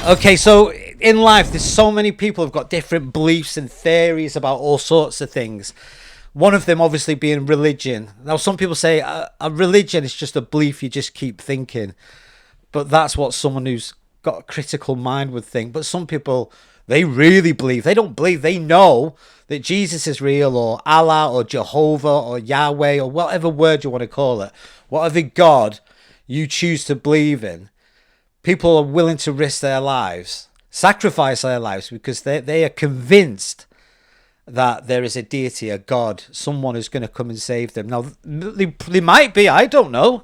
Okay, so in life, there's so many people who've got different beliefs and theories about all sorts of things. One of them, obviously, being religion. Now, some people say a religion is just a belief you just keep thinking, but that's what someone who's got a critical mind would think. But some people, they really believe. They don't believe. They know that Jesus is real, or Allah, or Jehovah, or Yahweh, or whatever word you want to call it, whatever God you choose to believe in. People are willing to risk their lives, sacrifice their lives, because they are convinced that there is a deity, a God, someone who's going to come and save them. Now, they might be, I don't know.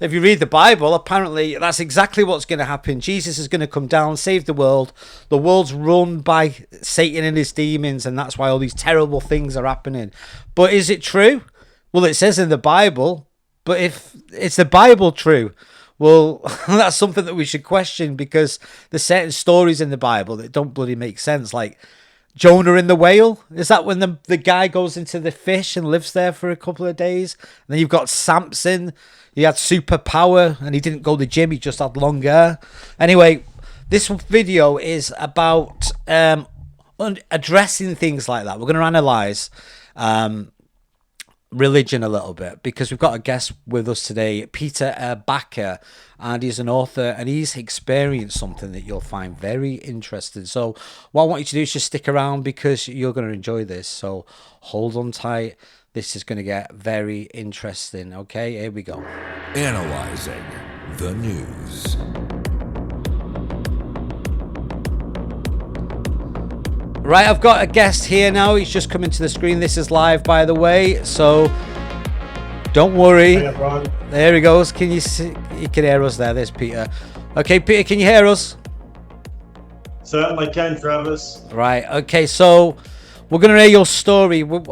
If you read the Bible, apparently that's exactly what's going to happen. Jesus is going to come down, save the world. The world's run by Satan and his demons, and that's why all these terrible things are happening. But is it true? Well, it says in the Bible, but if it's the Bible true, well, that's something that we should question, because there's certain stories in the Bible that don't bloody make sense. Like Jonah in the whale. Is that when the guy goes into the fish and lives there for a couple of days? And then you've got Samson. He had superpower and he didn't go to the gym. He just had long hair. Anyway, this video is about addressing things like that. We're going to analyze religion a little bit, because we've got a guest with us today, Peter Bakker, and he's an author, and he's experienced something that you'll find very interesting. So what I want you to do is just stick around, because you're going to enjoy this. So hold on tight. This is going to get very interesting. Okay, here we go. Analyzing the news. Right, I've got a guest here now. He's just coming to the screen. This is live, by the way, so don't worry. Hey, there he goes. Can you see? You can hear us there. There's Peter. Okay, Peter, can you hear us? certainly can, Travis. Right, okay, so we're going to hear your story. We've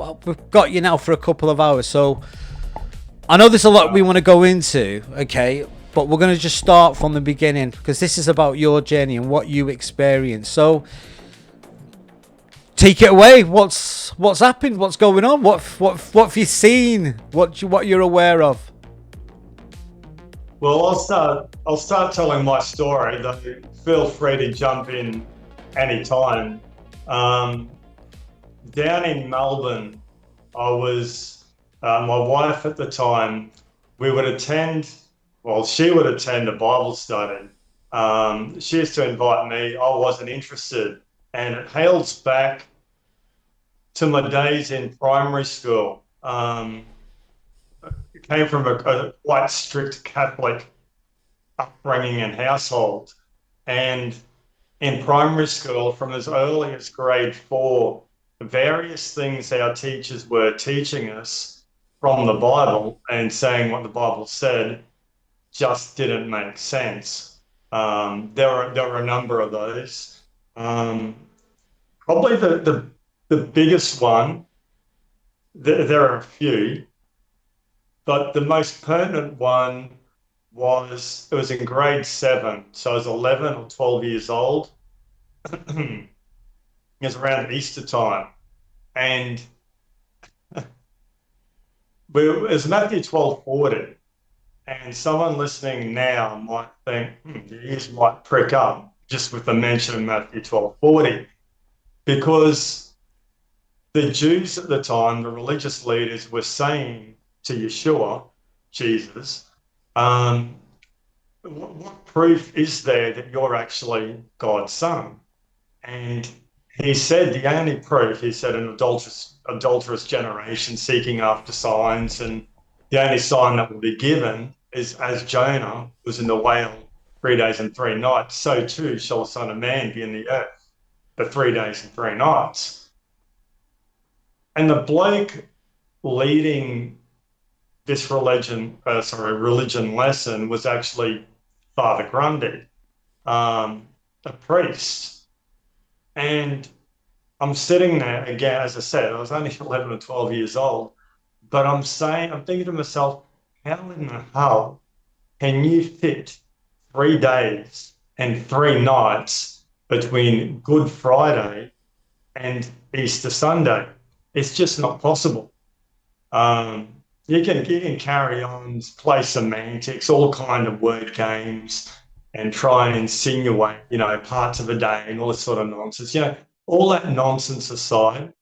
got you now for a couple of hours, so I know there's a lot we want to go into, okay, but we're going to just start from the beginning, because this is about your journey and what you experienced. So take it away. What's happened? What's going on? What have you seen? What you're aware of? Well, I'll start telling my story, though feel free to jump in anytime. Down in Melbourne, I was, my wife at the time, she would attend a Bible study. She used to invite me. I wasn't interested. And it hails back to my days in primary school. It came from a quite strict Catholic upbringing and household. And in primary school, from as early as grade 4, various things our teachers were teaching us from the Bible and saying what the Bible said just didn't make sense. There were a number of those. Probably the biggest one, there are a few, but the most pertinent one was, it was in grade 7. So I was 11 or 12 years old. It was around Easter time. And it was Matthew 12:40. And someone listening now might think, the ears might prick up just with the mention of Matthew 12:40. Because the Jews at the time, the religious leaders, were saying to Yeshua, Jesus, what proof is there that you're actually God's son? And he said, the only proof, he said, an adulterous generation seeking after signs, and the only sign that will be given is, as Jonah was in the whale 3 days and 3 nights, so too shall the Son of Man be in the earth for 3 days and 3 nights. And the bloke leading this religion lesson was actually Father Grundy, a priest. And I'm sitting there again, as I said, I was only 11 or 12 years old, but I'm thinking to myself, how in the hell can you fit 3 days and 3 nights between Good Friday and Easter Sunday? It's just not possible. You can carry on, play semantics, all kind of word games, and try and insinuate, parts of a day and all this sort of nonsense. All that nonsense aside,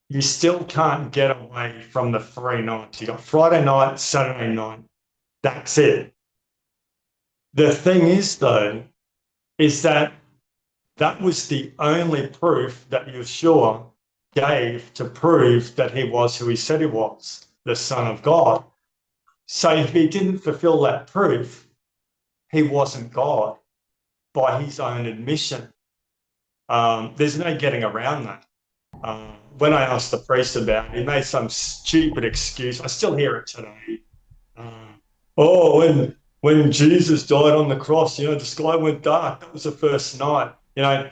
you still can't get away from the 3 nights. You got Friday night, Saturday night. That's it. The thing is, though, is that was the only proof that Yeshua gave to prove that he was who he said he was, the Son of God. So if he didn't fulfill that proof, he wasn't God by his own admission. There's no getting around that. When I asked the priest about it, he made some stupid excuse. I still hear it today. When Jesus died on the cross, the sky went dark. That was the first night. I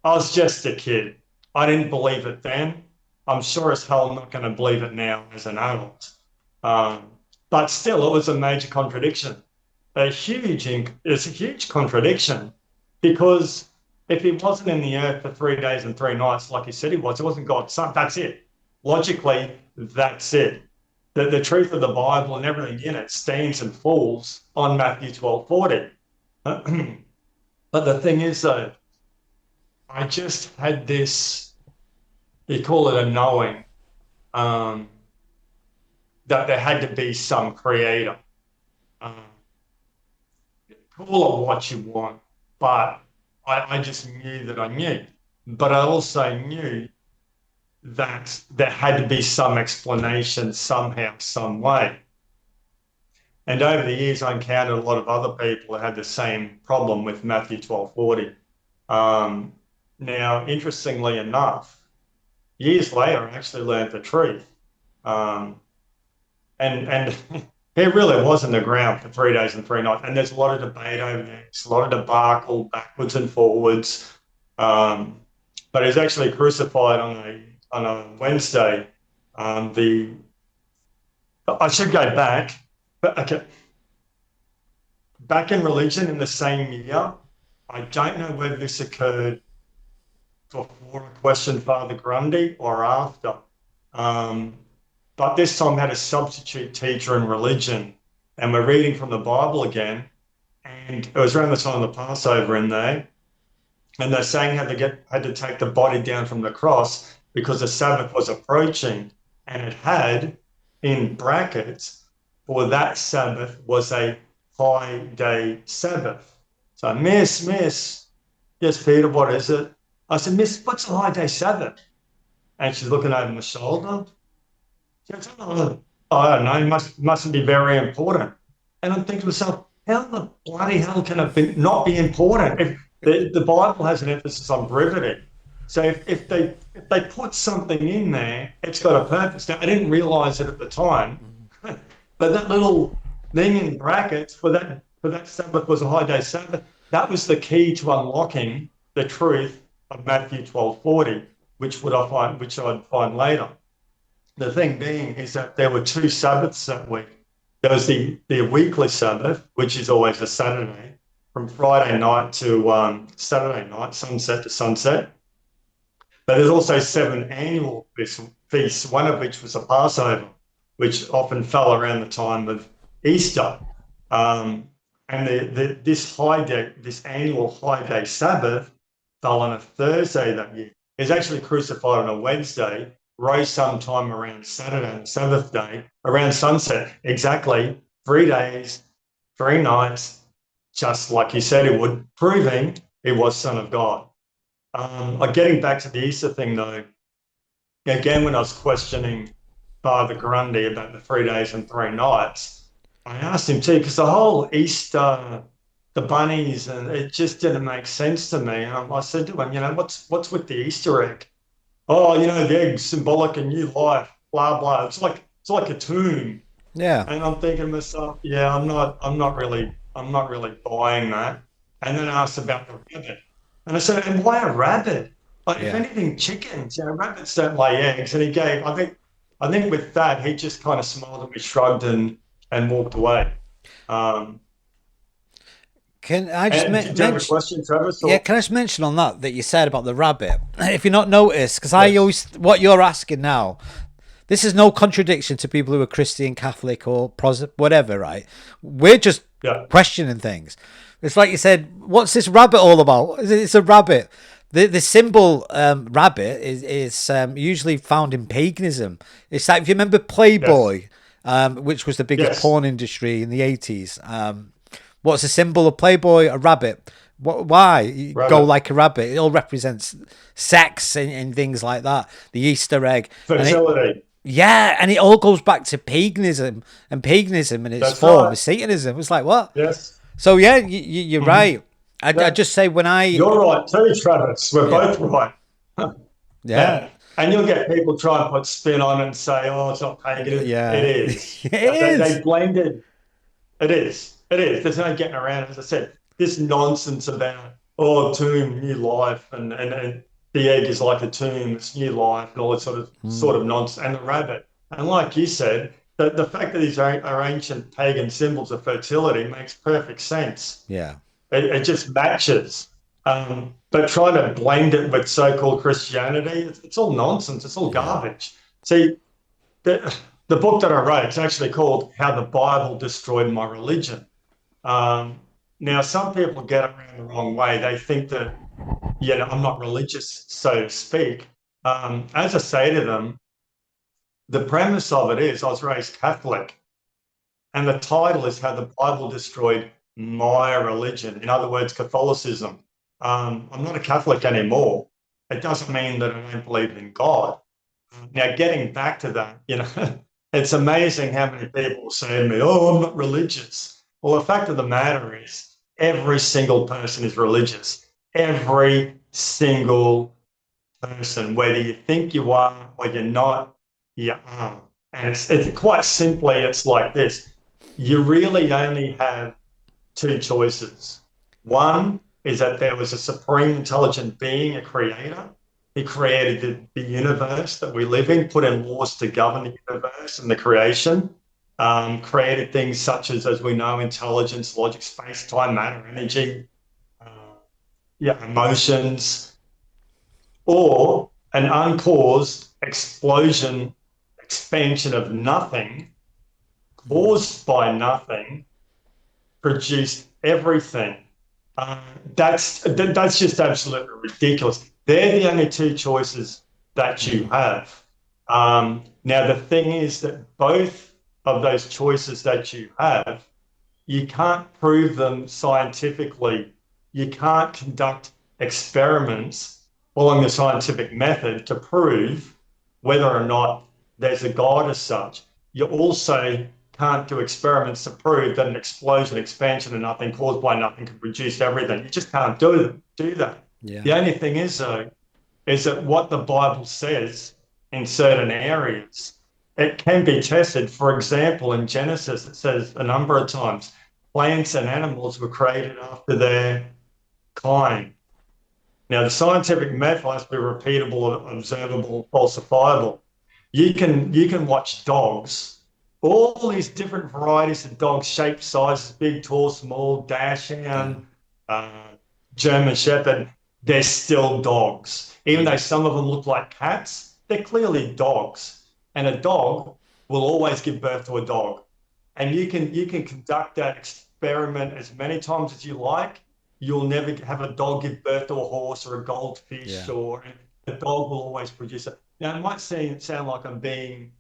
was just a kid. I didn't believe it then. I'm sure as hell I'm not going to believe it now as an adult. But still, it was a major contradiction. It's a huge contradiction, because if he wasn't in the earth for 3 days and 3 nights, like he said he was, it wasn't God's son. That's it. Logically, that's it. The truth of the Bible and everything in it stands and falls on Matthew 12:40. But the thing is, though, I just had this, you call it a knowing, that there had to be some creator. Call it what you want, but I just knew that I knew. But I also knew that there had to be some explanation somehow, some way. And over the years, I encountered a lot of other people who had the same problem with Matthew 12:40. Now, interestingly enough, years later, I actually learned the truth. And it really was in the ground for 3 days and 3 nights. And there's a lot of debate over there. There's a lot of debacle backwards and forwards. But he was actually crucified on a Wednesday. I should go back. But okay. Back in religion in the same year, I don't know whether this occurred before I questioned Father Grundy or after. But this time I had a substitute teacher in religion, and we're reading from the Bible again. And it was around the time of the Passover in there. And they're saying had to take the body down from the cross because the Sabbath was approaching, and it had, in brackets, for that Sabbath was a high day Sabbath. So, Miss, yes, Peter, what is it? I said, Miss, what's a high day Sabbath? And she's looking over my shoulder. She goes, oh, I don't know, mustn't be very important. And I'm thinking to myself, how the bloody hell can it not be important? If the Bible has an emphasis on brevity. So if they put something in there, it's got a purpose. Now, I didn't realize it at the time, but that little thing in brackets for that Sabbath was a high day Sabbath. That was the key to unlocking the truth of Matthew 12:40, which I'd find later. The thing being is that there were 2 Sabbaths that week. There was the weekly Sabbath, which is always a Saturday, from Friday night to Saturday night, sunset to sunset. But there's also 7 annual feasts, one of which was a Passover, which often fell around the time of Easter. And this annual high day Sabbath fell on a Thursday that year. He was actually crucified on a Wednesday, rose sometime around Saturday, Sabbath day, around sunset. Exactly 3 days, 3 nights, just like he said he would, proving he was Son of God. Getting back to the Easter thing, though, again, when I was questioning Father Grundy about the 3 days and 3 nights, I asked him too, because the whole Easter, the bunnies, and it just didn't make sense to me. And I said to him, what's with the Easter egg? Oh, the egg's symbolic of new life, blah blah. It's like a tomb. Yeah. And I'm thinking to myself, yeah, I'm not really buying that. And then I asked about the rabbit. And I said, and why a rabbit? Like, if anything, chickens. Rabbits don't lay eggs. And he gave, I think with that, he just kind of smiled at me, shrugged, and walked away. Can I just did you have a question, Travis? Yeah, can I just mention on that you said about the rabbit? If you're not noticed, because I always, what you're asking now, this is no contradiction to people who are Christian, Catholic, or whatever, right? We're just Yeah. questioning things. It's like you said, what's this rabbit all about? It's a rabbit. The symbol rabbit is usually found in paganism. It's like, if you remember Yes. Playboy, which was the biggest Yes. porn industry in the 80s. What's the symbol of Playboy? A rabbit. Why? You go Rabbit. like a rabbit. It all represents sex and things like that. The Easter egg. And it, Fertility. yeah, and it all goes back to paganism, and paganism in its That's form right. is Satanism. It's like, what? Yes. So yeah, you're Mhm. right. I That, just say when I you're right too, Travis. We're yeah both right. yeah And you'll get people try and put spin on it and say, "Oh, it's not pagan." It yeah is. it They is blended. It is. It is. There's no getting around it. As I said, this nonsense about tomb, new life, and the egg is like a tomb, it's new life, and all this sort of nonsense, and the rabbit. And like you said, the fact that these are ancient pagan symbols of fertility makes perfect sense. yeah It just matches. But trying to blend it with so-called Christianity, it's all nonsense. It's all yeah garbage. See, the book that I wrote is actually called "How the Bible Destroyed My Religion." Um, Now, some people get around the wrong way. They think that, I'm not religious, so to speak. As I say to them, the premise of it is I was raised Catholic, and the title is How the Bible Destroyed My Religion. In other words, Catholicism. I'm not a Catholic anymore. It doesn't mean that I don't believe in God. Now, getting back to that, it's amazing how many people say to me, "Oh, I'm not religious." Well, the fact of the matter is, every single person is religious. Every single person, whether you think you are or you're not, you are. And it's quite simply, it's like this. You really only have two choices. One is that there was a supreme intelligent being, a creator. He created the universe that we live in, put in laws to govern the universe and the creation, created things such as we know, intelligence, logic, space, time, matter, energy, uh, emotions, or an uncaused explosion, expansion of nothing, caused by nothing, produced everything. Uh, that's just absolutely ridiculous. They're the only two choices that you have. Now the thing is that both of those choices that you have, you can't prove them scientifically. You can't conduct experiments following the scientific method to prove whether or not there's a God as such. You also can't do experiments to prove that an explosion, expansion, and nothing caused by nothing can produce everything. You just can't do that. yeah The only thing is, though, is that what the Bible says in certain areas, it can be tested. For example, in Genesis, it says a number of times plants and animals were created after their kind. Now, the scientific method has to be repeatable, observable, falsifiable. You can watch dogs, all these different varieties of dogs, shapes, sizes, big, tall, small, yeah dachshund, uh, German Shepherd. They're still dogs, even though some of them look like cats. They're clearly dogs, and a dog will always give birth to a dog. And you can conduct that experiment as many times as you like. You'll never have a dog give birth to a horse or a yeah goldfish, or the dog will always produce it. Now, it might sound like I'm being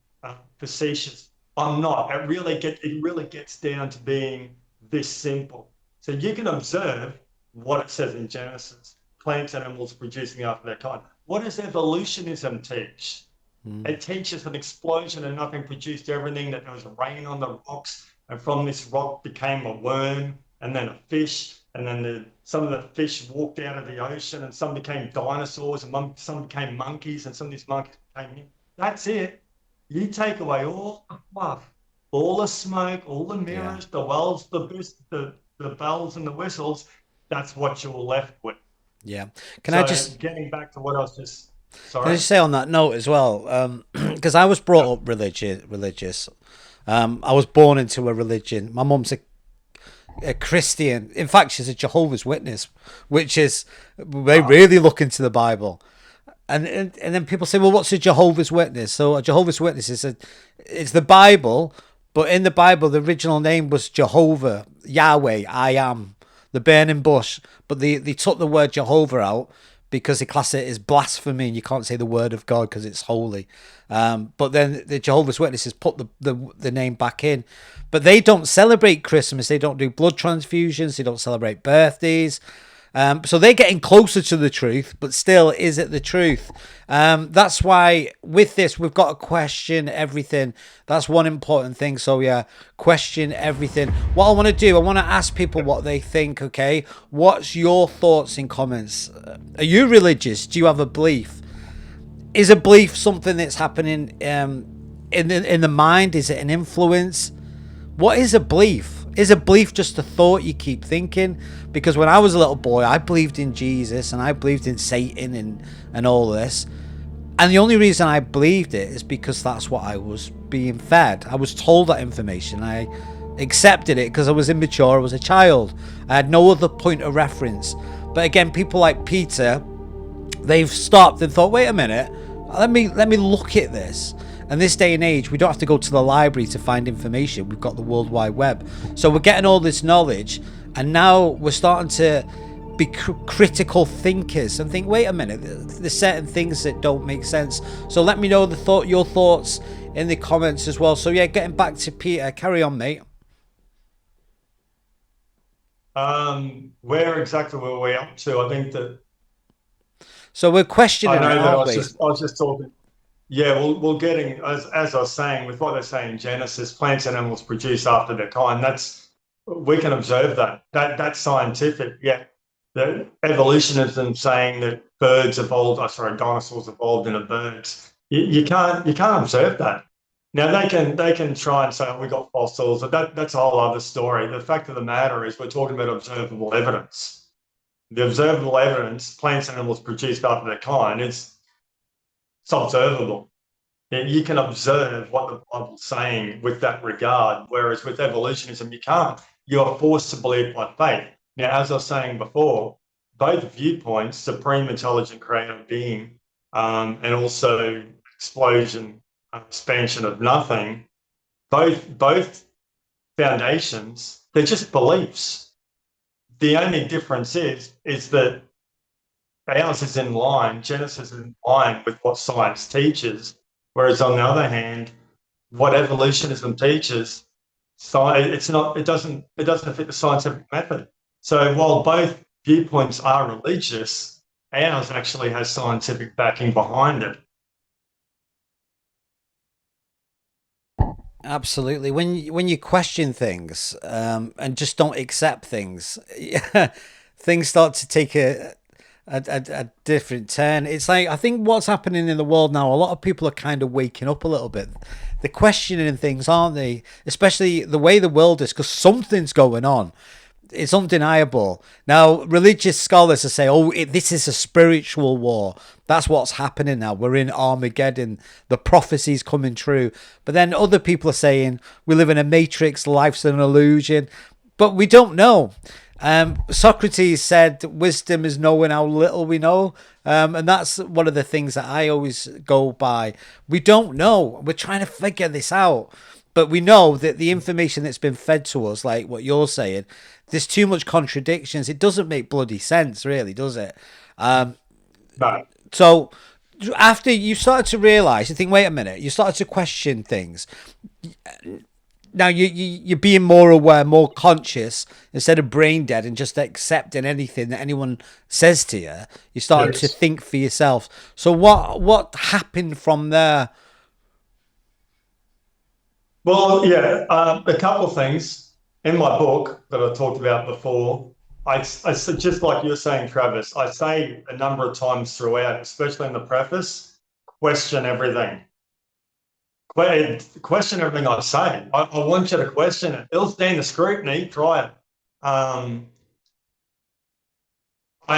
facetious. I'm not. It really gets down to being this simple. So you can observe what it says in Genesis: plants, animals producing after their kind. What does evolutionism teach? mm. It teaches an explosion and nothing produced everything, that there was rain on the rocks, and from this rock became a worm, and then a fish, and then some of the fish walked out of the ocean, and some became dinosaurs, and some became monkeys, and some of these monkeys became. That's it. You take away all the fluff, all the smoke, all the yeah mirrors, the wells, the bells, and the whistles. That's what you're left with. yeah can I So just getting back to what I was just, can I sorry. just say on that note as well, because I was brought up religious. I was born into a religion. My mum's a Christian. In fact, she's a Jehovah's Witness, which is they really look into the Bible. And then people say, well, what's a Jehovah's Witness? So a Jehovah's Witness it's the Bible, But in the Bible, the original name was Jehovah, Yahweh, I am, the burning bush. But they took the word Jehovah out because they class it as blasphemy and you can't say the word of God because it's holy. But then the Jehovah's Witnesses put the name back in. But they don't celebrate Christmas. They don't do blood transfusions. They don't celebrate birthdays. So they're getting closer to the truth, but still, is it the truth? That's why with this, we've got to question everything. That's one important thing. So yeah, question everything. What I want to do, I want to ask people what they think, okay? What's your thoughts in comments? Are you religious? Do you have a belief? Is a belief something that's happening in the mind? Is it an influence? What is a belief? Is a belief just a thought you keep thinking? Because when I was a little boy, I believed in Jesus and I believed in Satan and all this. And the only reason I believed it is because that's what I was being fed. I was told that information. I accepted it because I was immature. I was a child. I had no other point of reference. But again, people like Peter, they've stopped and thought, wait a minute, let me look at this. And this day and age, we don't have to go to the library to find information. We've got the World Wide Web. So we're getting all this knowledge, and now we're starting to be critical thinkers and think, wait a minute, there's certain things that don't make sense. So let me know your thoughts in the comments as well. So yeah, getting back to Peter, carry on, mate. Where exactly were we up to? I think that So we're questioning. I know that I was just talking. Yeah, well, we're getting, as I was saying, with what they say in Genesis, plants and animals produce after their kind. We can observe that. That's scientific. Yeah, the evolutionism saying that dinosaurs evolved into birds. You can't observe that. Now they can try and say, oh, we got fossils, but that's a whole other story. The fact of the matter is we're talking about observable evidence. The observable evidence, plants and animals produced after their kind, it's observable. You can observe what the Bible's saying with that regard, whereas with evolutionism, you can't. You are forced to believe by faith. Now, as I was saying before, both viewpoints, supreme intelligent creative being, and also explosion, expansion of nothing, both foundations, they're just beliefs. The only difference is that ours is in line, Genesis is in line with what science teaches, whereas on the other hand, what evolutionism teaches, it doesn't fit the scientific method. So while both viewpoints are religious, ours actually has scientific backing behind it. Absolutely. When you question things and just don't accept things, things start to take a different turn. It's like, I think what's happening in the world now, a lot of people are kind of waking up a little bit. They're questioning things, aren't they? Especially the way the world is, because something's going on. It's undeniable. Now, religious scholars are saying, this is a spiritual war. That's what's happening now. We're in Armageddon. The prophecy's coming true. But then other people are saying, we live in a matrix, life's an illusion. But we don't know. Socrates said, wisdom is knowing how little we know. And that's one of the things that I always go by. We don't know. We're trying to figure this out. But we know that the information that's been fed to us, like what you're saying, there's too much contradictions. It doesn't make bloody sense, really, does it? No. So after you started to realise, you think, wait a minute, you started to question things. Now you're being more aware, more conscious, instead of brain dead and just accepting anything that anyone says to you. You're starting to think for yourself. So what happened from there? Well, yeah, a couple of things in my book that I talked about before. I said, just like you're saying, Travis, I say a number of times throughout, especially in the preface, question everything. Question everything I say. I want you to question it. It'll stand the scrutiny. Try it. I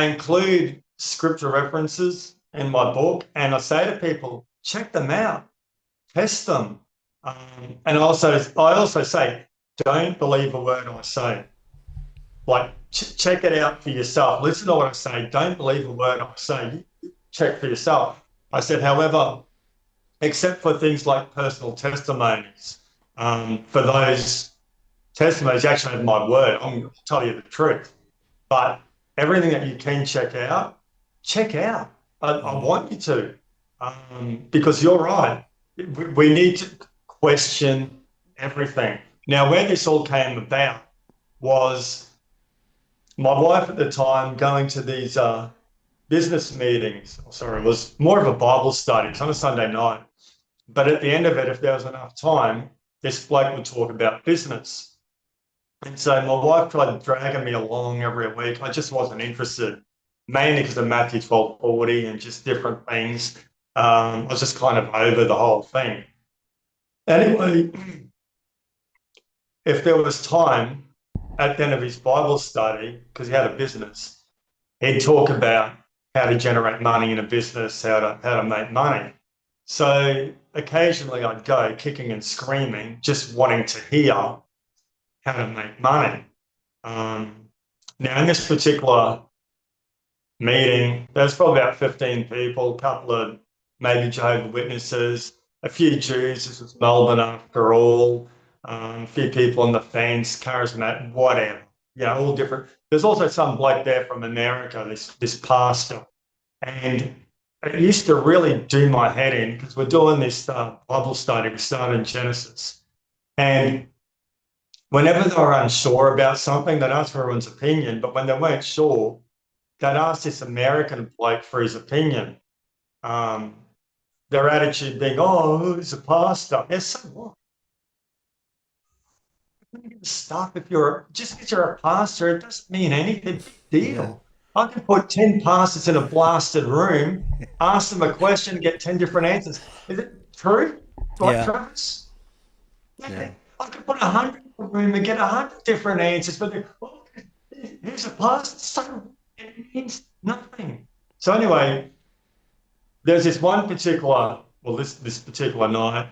include scripture references in my book, and I say to people, check them out, test them. And I also say, don't believe a word I say. Like, check it out for yourself. Listen to what I say. Don't believe a word I say. Check for yourself. I said, however, except for things like personal testimonies, For those testimonies, you actually have my word. I'm going to tell you the truth. But everything that you can check out, check out. I want you to, because you're right. We need to question everything. Now, where this all came about was my wife at the time going to these business meetings. Sorry, it was more of a Bible study. It's on a Sunday night. But at the end of it, if there was enough time, this bloke would talk about business. And so my wife tried dragging me along every week. I just wasn't interested, mainly because of Matthew 12:40 and just different things. I was just kind of over the whole thing. Anyway, if there was time at the end of his Bible study, because he had a business, he'd talk about how to generate money in a business, how to make money. So occasionally I'd go kicking and screaming, just wanting to hear how to make money. Now, in this particular meeting, there's probably about 15 people, a couple of maybe Jehovah's Witnesses, a few Jews. This was Melbourne after all. A few people on the fence, charismatic, whatever. All different. There's also some bloke there from America, this pastor. And it used to really do my head in because we're doing this Bible study. We started in Genesis. And whenever they were unsure about something, they'd ask for everyone's opinion. But when they weren't sure, they'd ask this American bloke for his opinion. Their attitude being, oh, he's a pastor. Yes, so what? Stuff if you're just because you're a pastor, it doesn't mean anything. Big deal. I can put 10 pastors in a blasted room, ask them a question, get 10 different answers. Is it true? Right, Yeah. Travis? Yeah. I could put 100 in a room and get 100 different answers, but who's a pastor? So it means nothing. So anyway, there's this one particular, this particular night,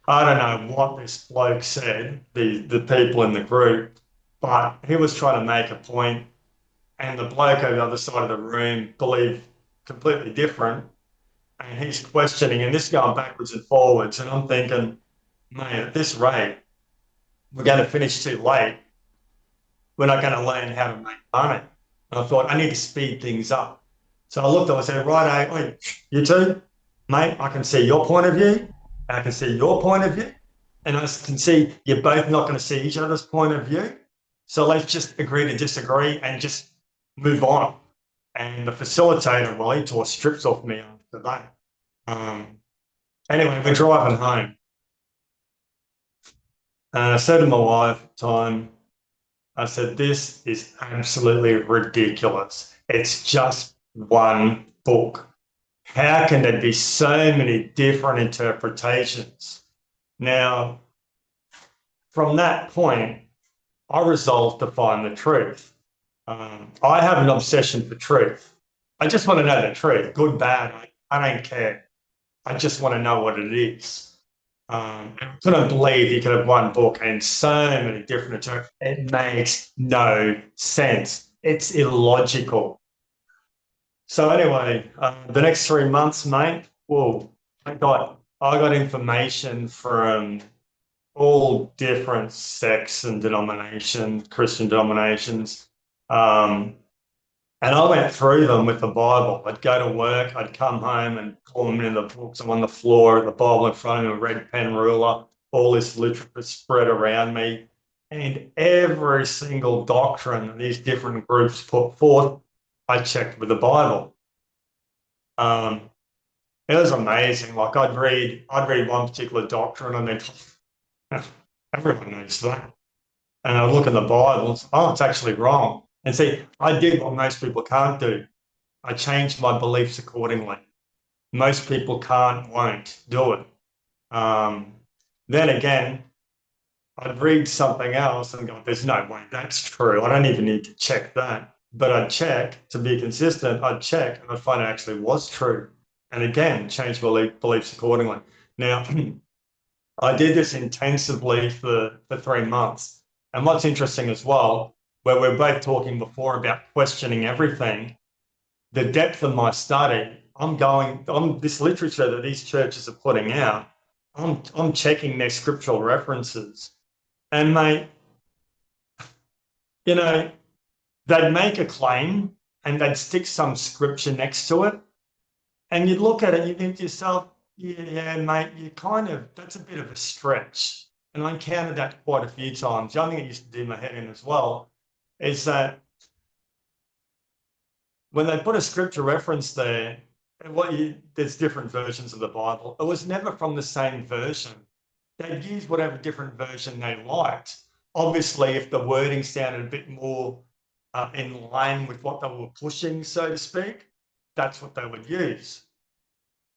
I don't know what this bloke said, the people in the group, but he was trying to make a point, and the bloke over the other side of the room believed completely different, and he's questioning, and this going backwards and forwards, and I'm thinking, mate, at this rate, we're going to finish too late. We're not going to learn how to make money. And I thought, I need to speed things up. So I looked at him and said, right, hey, you two, mate, I can see your point of view. I can see your point of view. And I can see you're both not going to see each other's point of view. So let's just agree to disagree and just move on. And the facilitator, well, he tore strips off me after that. Anyway, we're driving home. And I said to my wife at the time, I said, this is absolutely ridiculous. It's just one book. How can there be so many different interpretations? Now, from that point, I resolved to find the truth. I have an obsession for truth. I just want to know the truth, good, bad. I don't care. I just want to know what it is. I couldn't believe you could have one book and so many different interpretations. It makes no sense. It's illogical. So anyway, the next 3 months, mate, I got information from all different sects and denominations, Christian denominations. And I went through them with the Bible. I'd go to work, I'd come home and pull them into the books. I'm on the floor, the Bible in front of me, a red pen ruler, all this literature spread around me. And every single doctrine that these different groups put forth, I checked with the Bible. It was amazing. Like I'd read one particular doctrine and then everyone knows that. And I look in the Bible, it's actually wrong. And see, I did what most people can't do. I changed my beliefs accordingly. Most people won't do it. Then again, I'd read something else and go, there's no way that's true. I don't even need to check that. But I'd check to be consistent. I'd check and I'd find it actually was true. And again, change beliefs accordingly. Now, I did this intensively for 3 months. And what's interesting as well, where we're both talking before about questioning everything, the depth of my study, I'm this literature that these churches are putting out, I'm checking their scriptural references, and mate, you know, they'd make a claim and they'd stick some scripture next to it, and you'd look at it and you think to yourself, yeah, yeah, mate, you kind of that's a bit of a stretch. And I encountered that quite a few times. The other thing it used to do my head in as well is that when they put a scripture reference there, there's different versions of the Bible. It was never from the same version. They'd use whatever different version they liked. Obviously, if the wording sounded a bit more in line with what they were pushing, so to speak, that's what they would use.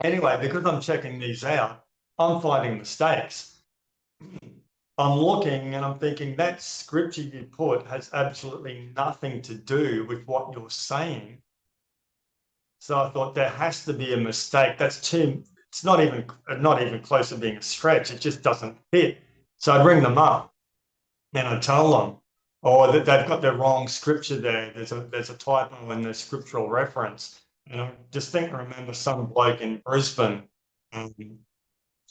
Anyway, because I'm checking these out, I'm finding mistakes. I'm looking and I'm thinking that scripture you put has absolutely nothing to do with what you're saying. So I thought there has to be a mistake. It's not even close to being a stretch. It just doesn't fit. So I'd ring them up and I'd tell them, or that they've got the wrong scripture there. There's a typo in the scriptural reference. And I distinctly remember some bloke in Brisbane um,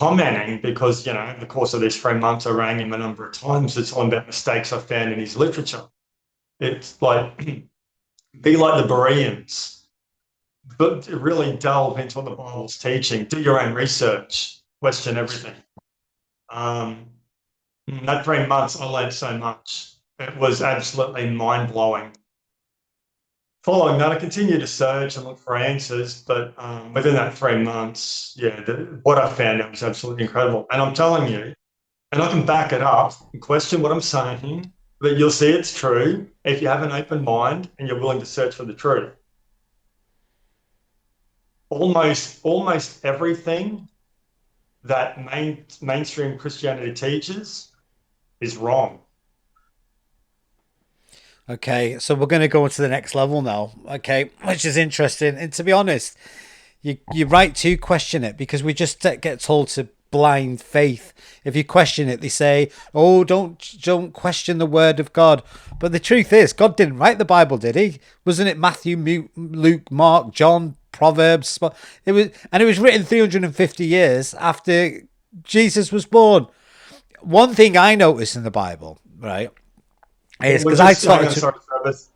commenting because, over the course of these 3 months, I rang him a number of times. It's all about mistakes I found in his literature. It's like, be like the Bereans, but really delve into what the Bible's teaching. Do your own research, question everything. That 3 months, I learned so much. It was absolutely mind-blowing. Following that, I continued to search and look for answers, but within that 3 months, what I found out was absolutely incredible. And I'm telling you, and I can back it up and question what I'm saying, but you'll see it's true if you have an open mind and you're willing to search for the truth. Almost everything that mainstream Christianity teaches is wrong. Okay, so we're going to go on to the next level now. Okay, which is interesting. And to be honest, you're right to question it because we just get told to blind faith. If you question it, they say, "Oh, don't question the word of God." But the truth is, God didn't write the Bible, did He? Wasn't it Matthew, Luke, Mark, John, Proverbs? It was written 350 years after Jesus was born. One thing I noticed in the Bible, right, is because I Sorry, taught. Travis.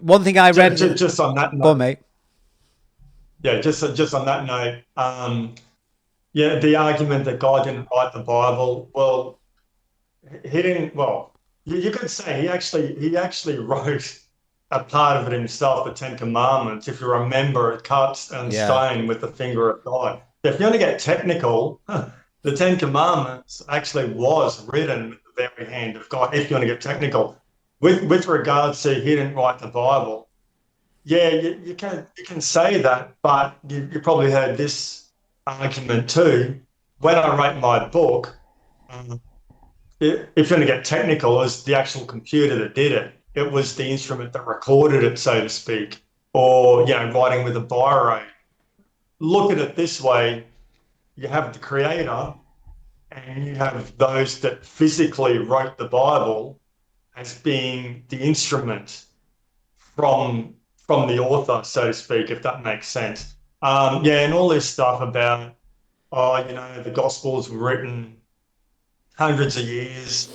One thing I read. Just on that Go on, note, mate. just on that note, the argument that God didn't write the Bible, well, he didn't. Well, you could say he actually wrote a part of it himself, the Ten Commandments. If you remember, it cuts and Yeah. stone with the finger of God. If you want to get technical, the Ten Commandments actually was written with the very hand of God. If you want to get technical, with regards to he didn't write the Bible, yeah, you can say that, but you probably heard this argument too. When I wrote my book, um, if you're going to get technical, it was the actual computer that did it. It was the instrument that recorded it, so to speak, or writing with a biro. Look at it this way: you have the creator, and you have those that physically wrote the Bible as being the instrument from the author, so to speak, if that makes sense. And all this stuff about the Gospels were written hundreds of years,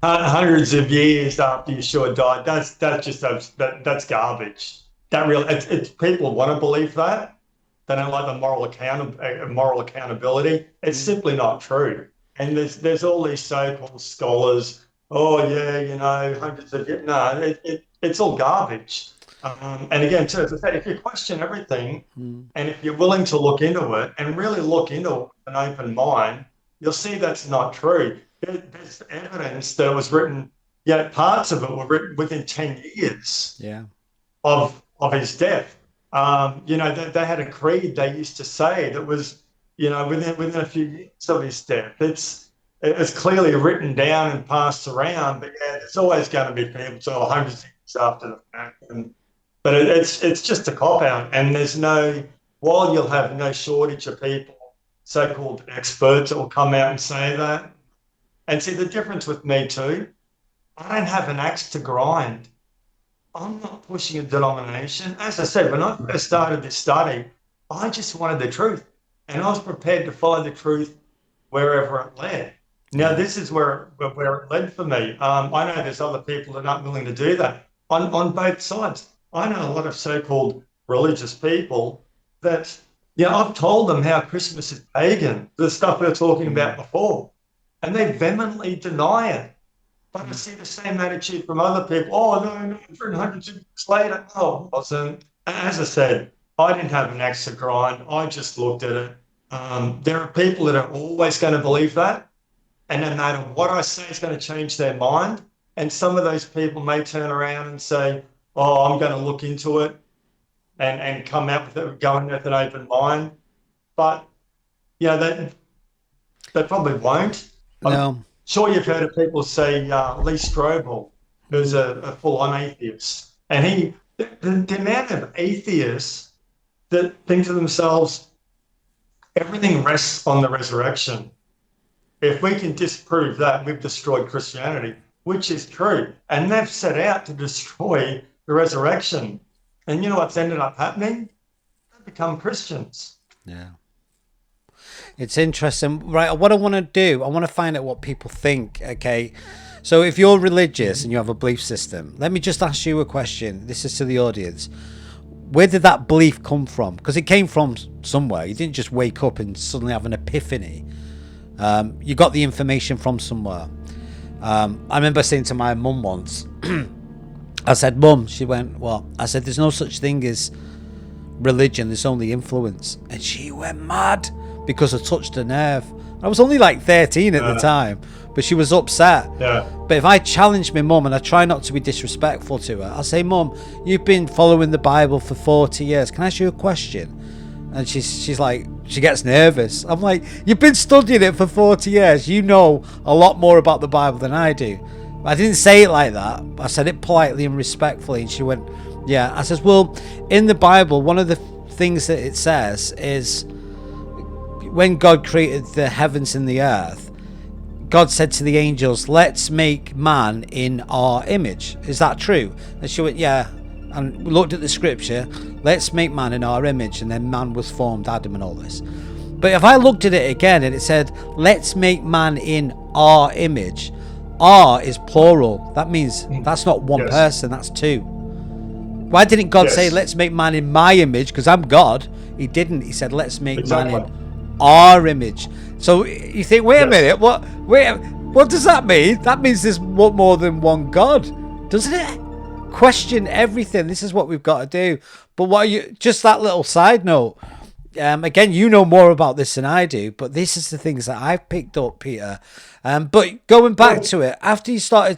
hundreds of years after Yeshua died. That's garbage. It's people want to believe that. They don't like the moral accountability. It's simply not true. And there's all these so-called scholars. Oh yeah, hundreds of years. No, it's all garbage. And again, too, as I said, if you question everything, and if you're willing to look into it and really look into it with an open mind, you'll see that's not true. There's evidence that it was written. Parts of it were written within 10 years Yeah. of his death. They had a creed they used to say that was, within a few years of his death. It's clearly written down and passed around, but there's always going to be people till hundreds of years after the fact. But it's just a cop out, and while you'll have no shortage of people, so-called experts, that will come out and say that. And see the difference with me too. I don't have an axe to grind. I'm not pushing a denomination. As I said, when I first started this study, I just wanted the truth. and I was prepared to follow the truth wherever it led. Now, Yeah. this is where it led for me. I know there's other people that aren't willing to do that on both sides. I know a lot of so-called religious people that, yeah, I've told them how Christmas is pagan, the stuff we were talking about Mm. before, and they vehemently deny it. But I Mm. see the same attitude from other people. Oh, no, no, 300 years later. No, it wasn't. As I said, I didn't have an axe to grind. I just looked at it. There are people that are always going to believe that. And no matter what I say is going to change their mind. And some of those people may turn around and say, oh, I'm going to look into it and come out with it, going with an open mind. But, they probably won't. I'm No. sure you've heard of people say Lee Strobel, who's Mm. a full-on atheist, and the amount of atheists that think to themselves, everything rests on the resurrection. If we can disprove that, we've destroyed Christianity, which is true. And they've set out to destroy the resurrection. And you know what's ended up happening? They become Christians. Yeah. It's interesting, right? What I want to do, I want to find out what people think. Okay, so if you're religious and you have a belief system, let me just ask you a question. This is to the audience. Where did that belief come from? Because it came from somewhere. You didn't just wake up and suddenly have an epiphany. You got the information from somewhere. I remember saying to my mum once, I said, Mum, she went, what? I said, there's no such thing as religion, there's only influence. And she went mad because I touched a nerve. I was only like 13 at the Uh, time, but she was upset. yeah, But if I challenge my mum, and I try not to be disrespectful to her, I say, Mum, you've been following the Bible for 40 years. Can I ask you a question? And she's like, she gets nervous. I'm like, you've been studying it for 40 years. You know a lot more about the Bible than I do. I didn't say it like that. I said it politely and respectfully. And she went, yeah. I says, well, in the Bible, one of the things that it says is when God created the heavens and the earth, God said to the angels, let's make man in our image. Is that true? And she went, yeah. And we looked at the scripture, let's make man in our image. And then man was formed, Adam and all this. But if I looked at it again and it said, let's make man in our image, our is plural. That means that's not one yes, person, that's two. Why didn't God say, yes, let's make man in my image? Because I'm God. He didn't. He said, let's make man exactly. in our image. So you think, wait a Yes. minute, what does that mean? That means there's more than one God, doesn't it? Question everything. This is what we've got to do. But what are you, just that little side note, again, you know more about this than I do, but this is the things that I've picked up, Peter. But going back Well, to it, after you're starting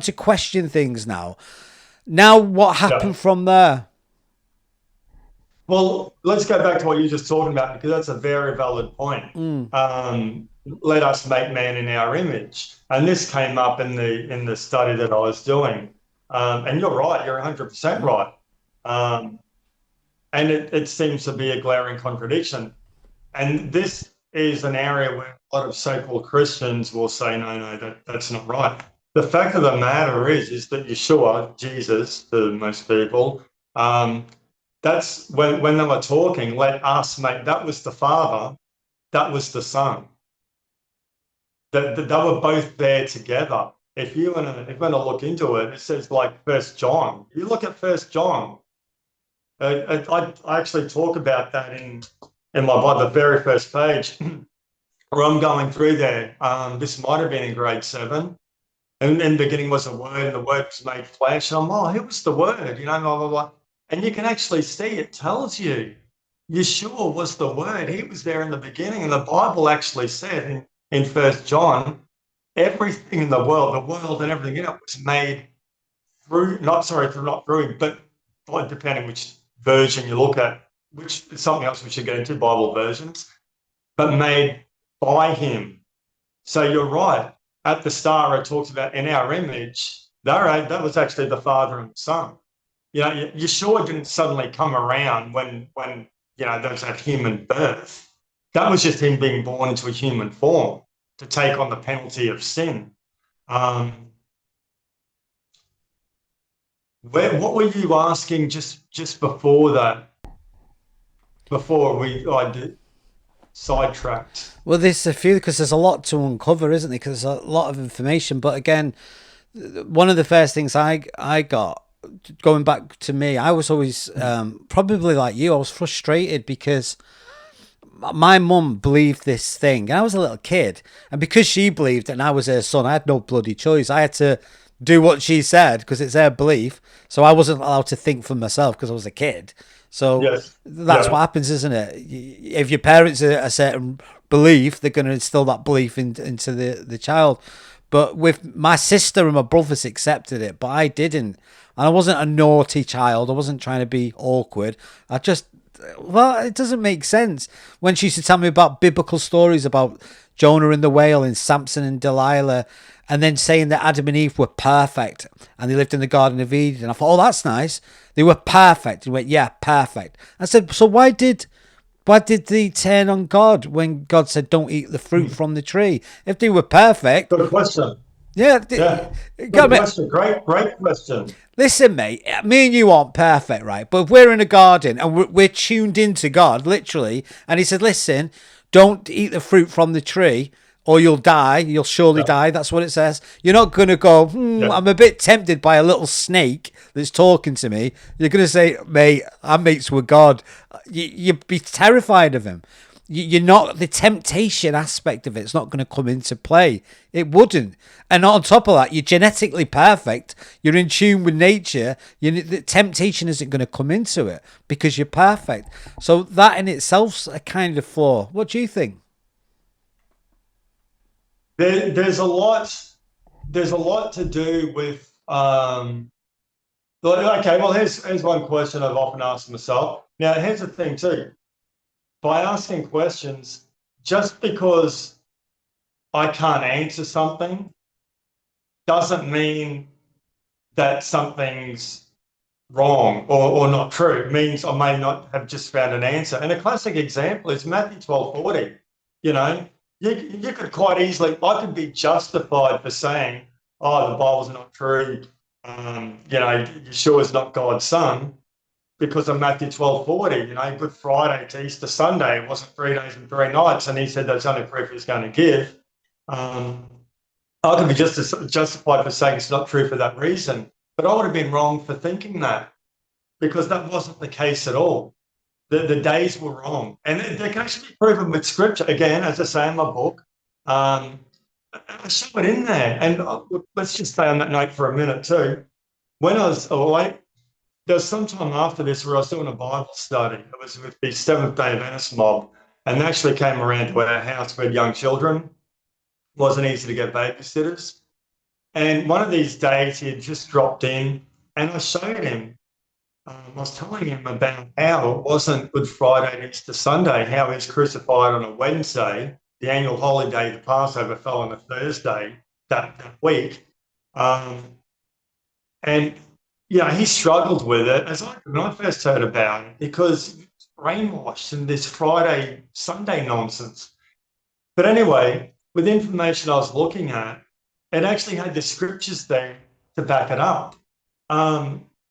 to question things now. Now, what yeah. happened from there? Well, let's go back to what you're just talking about because that's a very valid point. Mm, Let us make man in our image, and this came up in the study that I was doing. And you're right; you're 100% right. Um, and it seems to be a glaring contradiction. And this is an area where a lot of so-called Christians will say, no, no, that's not right. The fact of the matter is that Yeshua, Jesus, to most people, um, that's when they were talking, let us make, that was the Father, that was the Son. That they were both there together. If you want to look into it, it says like First John. You look at First John. I actually talk about that in my Bible, the very first page, where I'm going through there. This might have been in grade 7. And in the beginning was a word, and the word was made flesh. And I'm, oh, who was the word? Blah, blah, blah. And you can actually see it tells you Yeshua was the word. He was there in the beginning. And the Bible actually said in First John, everything in the world and everything in it was made through, not through him, but depending which version you look at, which is something else we should get into, Bible versions, but made by him. So you're right. At the start, it talks about in our image. That was actually the Father and the Son. You know, Yeshua didn't suddenly come around when there was that human birth. That was just him being born into a human form to take on the penalty of sin. Um, what were you asking just before that? Before I did. sidetracked. Well, there's a few because there's a lot to uncover, isn't there? Because there's a lot of information. But again, one of the first things I got going back to me, I was always probably like you. I was frustrated because my mum believed this thing, and I was a little kid, and because she believed it, and I was her son, I had no bloody choice. I had to do what she said because it's her belief. So I wasn't allowed to think for myself because I was a kid. So Yes. that's what Yeah. happens, isn't it? If your parents are a certain belief, they're going to instill that belief into the child. But with my sister and my brothers accepted it, but I didn't. And I wasn't a naughty child. I wasn't trying to be awkward. I just, well, it doesn't make sense. When she used to tell me about biblical stories about Jonah and the whale and Samson and Delilah, and then saying that Adam and Eve were perfect and they lived in the Garden of Eden. And I thought, oh, that's nice. They were perfect. And went, yeah, perfect. I said, so why did they turn on God when God said, don't eat the fruit from the tree? If they were perfect, Good question. yeah. Yeah. Good God, question. Great question. listen, mate, me and you aren't perfect, right? But if we're in a garden and we're tuned into God, literally, and he said, listen, don't eat the fruit from the tree or you'll die. You'll surely Yeah. die. That's what it says. You're not going to go, Yeah. I'm a bit tempted by a little snake that's talking to me. You're going to say, mate, I'm mates with God. You'd be terrified of him. You're not, the temptation aspect of it's not going to come into play. It wouldn't. And on top of that, you're genetically perfect. You're in tune with nature. The temptation isn't going to come into it because you're perfect. So that in itself's a kind of flaw. What do you think? There's a lot. There's a lot to do with. Okay, well, here's one question I've often asked myself. Now, here's the thing too. By asking questions, just because I can't answer something doesn't mean that something's wrong or not true. It means I may not have just found an answer. And a classic example is Matthew 12:40. You know, you could quite easily, I could be justified for saying, oh, the Bible's not true. Yeshua is not God's son because of Matthew 12:40. Good Friday to Easter Sunday, it wasn't 3 days and 3 nights. And he said that's the only proof he's going to give. I could be justified for saying it's not true for that reason. But I would have been wrong for thinking that because that wasn't the case at all. The days were wrong. And they can actually be proven with scripture. Again, as I say in my book, I show it in there. And let's just stay on that note for a minute too. When I was away, there was some time after this where I was doing a Bible study. It was with the Seventh-day Adventist mob. And they actually came around to our house. We had young children. It wasn't easy to get babysitters. And one of these days, he had just dropped in, and I showed him. I was telling him about how it wasn't Good Friday and Easter Sunday, how he was crucified on a Wednesday. The annual holiday, the Passover, fell on a Thursday that week. And he struggled with it when I first heard about it because he was brainwashed in this Friday, Sunday nonsense. But anyway, with the information I was looking at, it actually had the scriptures there to back it up.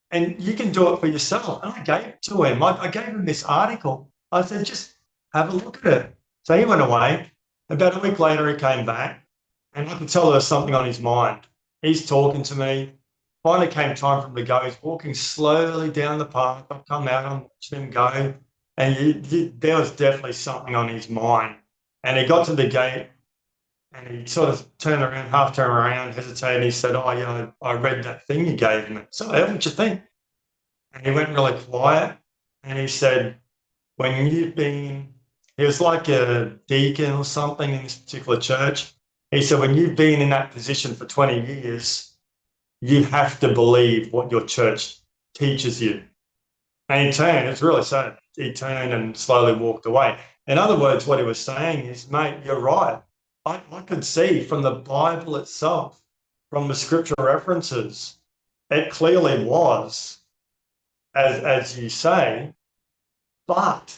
And you can do it for yourself. And I gave it to him. I gave him this article. I said, just have a look at it. So he went away. About a week later, he came back, and I could tell there was something on his mind. He's talking to me. Finally came time for him to go. He's walking slowly down the path. I've come out and watched him go. And there was definitely something on his mind. And he got to the gate, and he sort of half turned around, hesitated. He said, oh, I read that thing you gave me. So what'd you think? And he went really quiet, and he said, he was like a deacon or something in this particular church. He said, when you've been in that position for 20 years, you have to believe what your church teaches you. And he turned, it's really sad. He turned and slowly walked away. In other words, what he was saying is, mate, you're right. I could see from the Bible itself, from the scripture references, it clearly was, as you say, but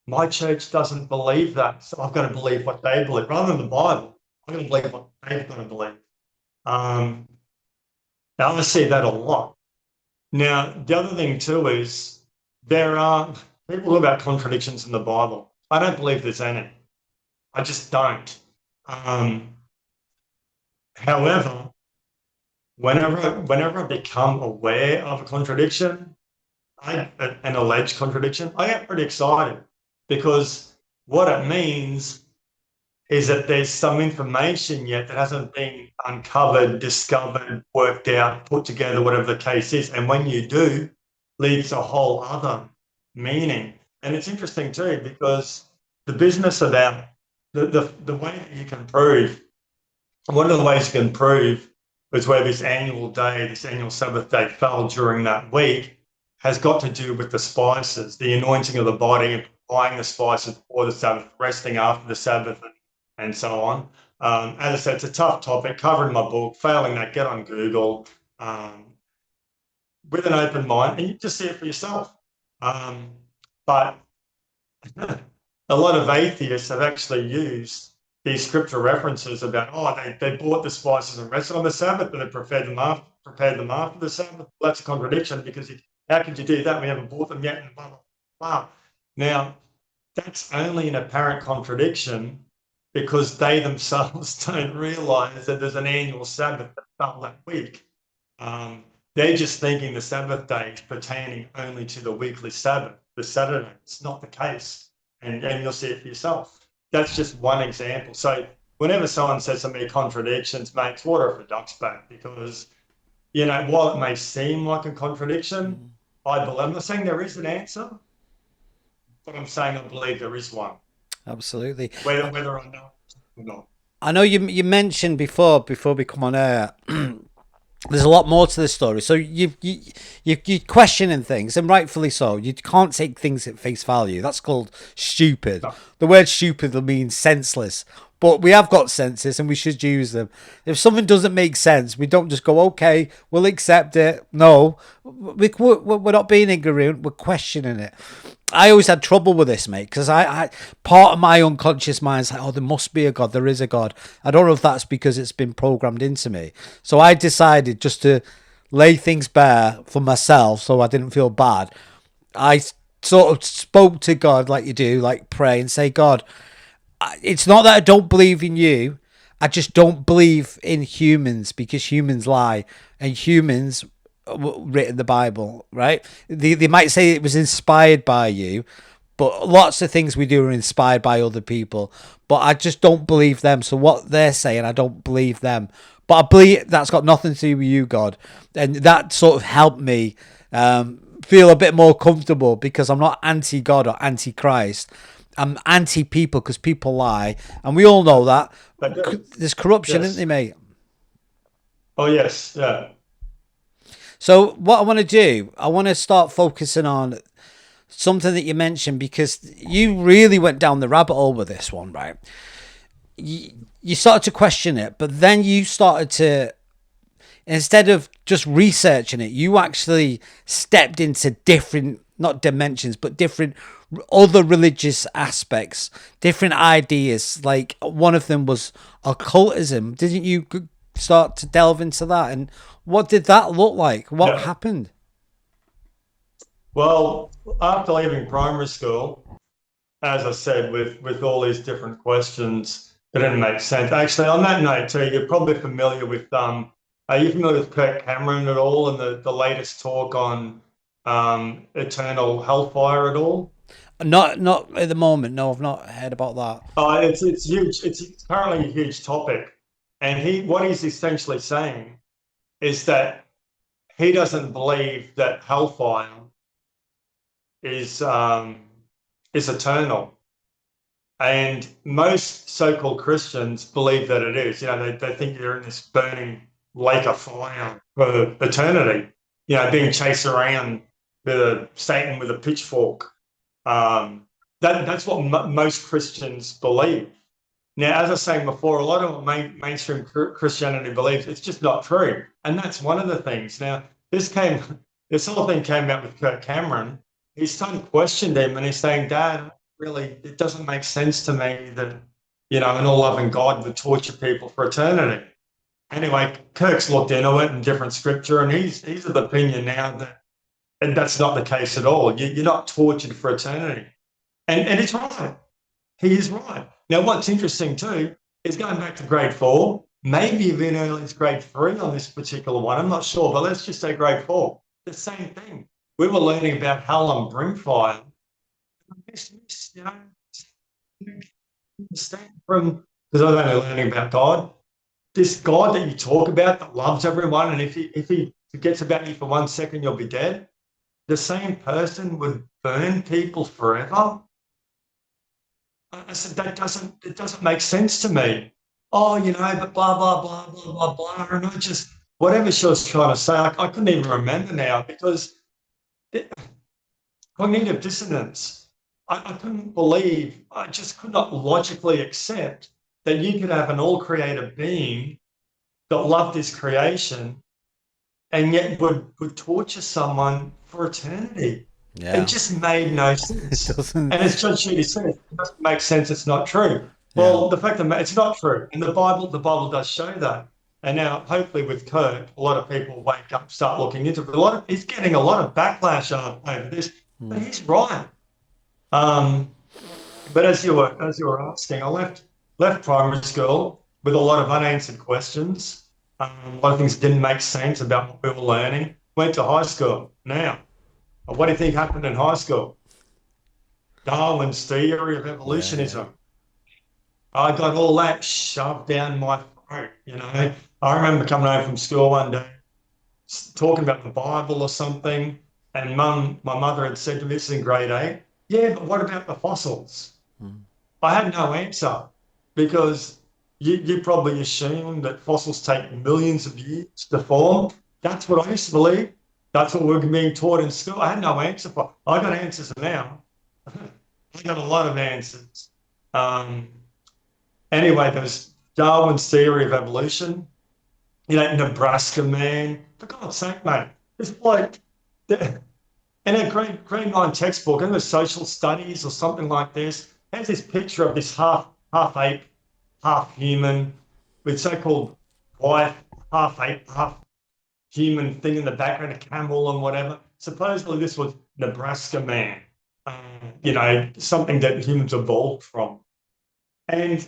my church doesn't believe that. So I've got to believe what they believe. Rather than the Bible, I'm going to believe what they've got to believe. Now, I see that a lot. Now, the other thing too is there are people talk about contradictions in the Bible. I don't believe there's any. I just don't. Um, However, whenever I become aware of a contradiction, an alleged contradiction, I get pretty excited because what it means is that there's some information yet that hasn't been uncovered, discovered, worked out, put together, whatever the case is. And when you do, leads to a whole other meaning. And it's interesting too, because the business about the way that you can prove, one of the ways you can prove is where this annual day, this annual Sabbath day fell during that week has got to do with the spices, the anointing of the body, applying the spices before the Sabbath, resting after the Sabbath, and so on. As I said, it's a tough topic, covered in my book. Failing that, get on Google with an open mind, and you just see it for yourself. But a lot of atheists have actually used these scripture references about, they bought the spices and rested on the Sabbath, but they prepared them after the Sabbath. Well, that's a contradiction because how could you do that? We haven't bought them yet, and blah, blah, blah. Now, that's only an apparent contradiction because they themselves don't realize that there's an annual Sabbath that fell that week. They're just thinking the Sabbath day is pertaining only to the weekly Sabbath, the Saturday. It's not the case. And you'll see it for yourself. That's just one example. So whenever someone says to me contradictions, mate, it's water off a duck's back because, while it may seem like a contradiction, I'm not saying there is an answer, but I'm saying I believe there is one. Absolutely. Whether I know or not. I know you mentioned before we come on air. There's a lot more to the story. So you're questioning things, and rightfully so. You can't take things at face value. That's called stupid. No. The word stupid means senseless. But we have got senses, and we should use them. If something doesn't make sense, we don't just go, okay, we'll accept it. No, we're not being ignorant. We're questioning it. I always had trouble with this, mate, because I part of my unconscious mind is like, oh, there must be a God. There is a God. I don't know if that's because it's been programmed into me. So I decided just to lay things bare for myself so I didn't feel bad. I sort of spoke to God like you do, like pray and say, God, it's not that I don't believe in you. I just don't believe in humans because humans lie and humans written the Bible, right? They might say it was inspired by you, but lots of things we do are inspired by other people. But I just don't believe them. So what they're saying, I don't believe them. But I believe that's got nothing to do with you, God. And that sort of helped me feel a bit more comfortable because I'm not anti-God or anti-Christ. I'm anti-people because people lie. And we all know that. There's corruption, isn't there, mate? Oh, yes. Yeah. So what I want to do, I want to start focusing on something that you mentioned because you really went down the rabbit hole with this one, right? You started to question it, but then you started to, instead of just researching it, you actually stepped into different, not dimensions, but different other religious aspects, different ideas. Like one of them was occultism. Didn't you start to delve into that? And what did that look like? What happened? Well, after leaving primary school, as I said, with all these different questions that didn't make sense. Actually, on that note too, you're probably familiar with are you familiar with Kirk Cameron at all and the latest talk on eternal hellfire at all? Not at the moment. No, I've not heard about that. It's huge. It's currently a huge topic, and what he's essentially saying is that he doesn't believe that hellfire is eternal, and most so-called Christians believe that it is. They think you're in this burning lake of fire for eternity. Being chased around with Satan with a pitchfork. That's what most Christians believe. Now, as I was saying before, a lot of what mainstream Christianity believes, it's just not true. And that's one of the things. Now, this whole thing came out with Kirk Cameron. His son questioned him and he's saying, Dad, really, it doesn't make sense to me that, an all-loving God would torture people for eternity. Anyway, Kirk's looked into it in different scripture and he's of the opinion now that that's not the case at all. You're not tortured for eternity. And it's right. he is right. Now, what's interesting too is going back to grade 4, maybe even early as grade 3 on this particular one. I'm not sure, but let's just say grade 4. The same thing. We were learning about Hallam Brimfire. You know, from because I was only learning about God. This God that you talk about that loves everyone, and if he forgets about you for 1 second, you'll be dead. The same person would burn people forever. I said it doesn't make sense to me. Oh, but blah blah blah blah blah blah, and I just whatever she was trying to say, I couldn't even remember now because cognitive dissonance. I couldn't believe, I just could not logically accept that you could have an all-creator being that loved his creation and yet would torture someone for eternity. It Yeah. just made no It sense. doesn't. And as Judge Judy said, it doesn't make sense, it's not true. Yeah. Well, the fact that it's not true, and the Bible does show that. And now, hopefully, with Kirk, a lot of people wake up, start looking into it. He's getting a lot of backlash over this, but he's right. Um, but as you were asking, I left primary school with a lot of unanswered questions. A lot of things that didn't make sense about what we were learning. Went to high school. Now, what do you think happened in high school? Darwin's theory of Yeah. evolutionism. I got all that shoved down my throat. I remember coming home from school one day, talking about the Bible or something, and my mother had said to me, this is in grade 8, yeah, but what about the fossils? I had no answer because you probably assume that fossils take millions of years to form. That's what I used to believe. That's what we're being taught in school. I had no answer for. I got answers now. I got a lot of answers. Um, anyway, there's Darwin's theory of evolution. Nebraska man. For God's sake, mate, it's like in a grade 9 textbook, in the social studies or something like this, has this picture of this half ape, half human, with so-called wife, half ape, half human thing in the background, a camel and whatever. Supposedly this was Nebraska man, something that humans evolved from. And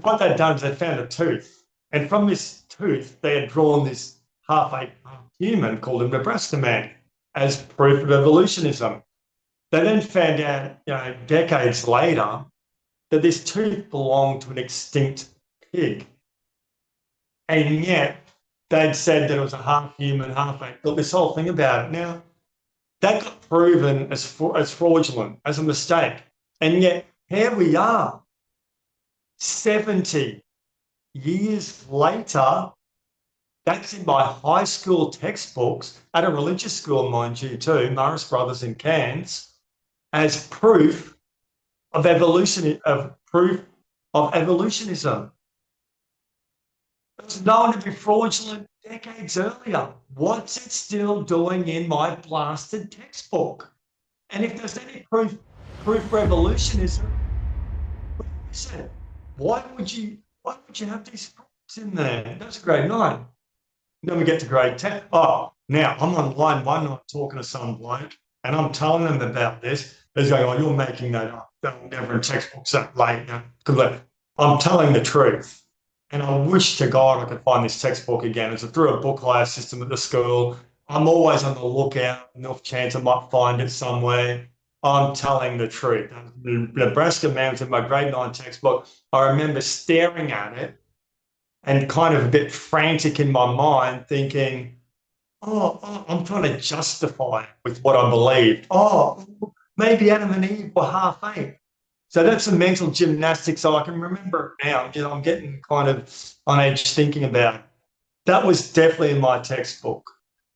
what they'd done is they found a tooth. And from this tooth, they had drawn this half ape, half human called a Nebraska man as proof of evolutionism. They then found out, decades later, that this tooth belonged to an extinct pig. And yet they'd said that it was a half human, half ape. But this whole thing about it. Now, that got proven as fraudulent, as a mistake. And yet here we are, 70 years later. That's in my high school textbooks, at a religious school, mind you, too, Morris Brothers in Cairns, as proof of evolutionism. It was known to be fraudulent decades earlier. What's it still doing in my blasted textbook? And if there's any proof for evolutionism, listen, why would you have these proofs in there? That's grade 9. Then we get to grade 10. Oh, now I'm on line 1 night talking to some bloke, and I'm telling them about this. He's going, oh, you're making that up. Never in textbooks that late. I'm telling the truth. And I wish to God I could find this textbook again. It's through a book hire system at the school. I'm always on the lookout, and off chance I might find it somewhere. I'm telling the truth. Nebraska man was in my grade 9 textbook. I remember staring at it and kind of a bit frantic in my mind, thinking, I'm trying to justify it with what I believed. Oh, maybe Adam and Eve were half ape. So that's some mental gymnastics. So I can remember it now. I'm getting kind of on edge thinking about it. That was definitely in my textbook.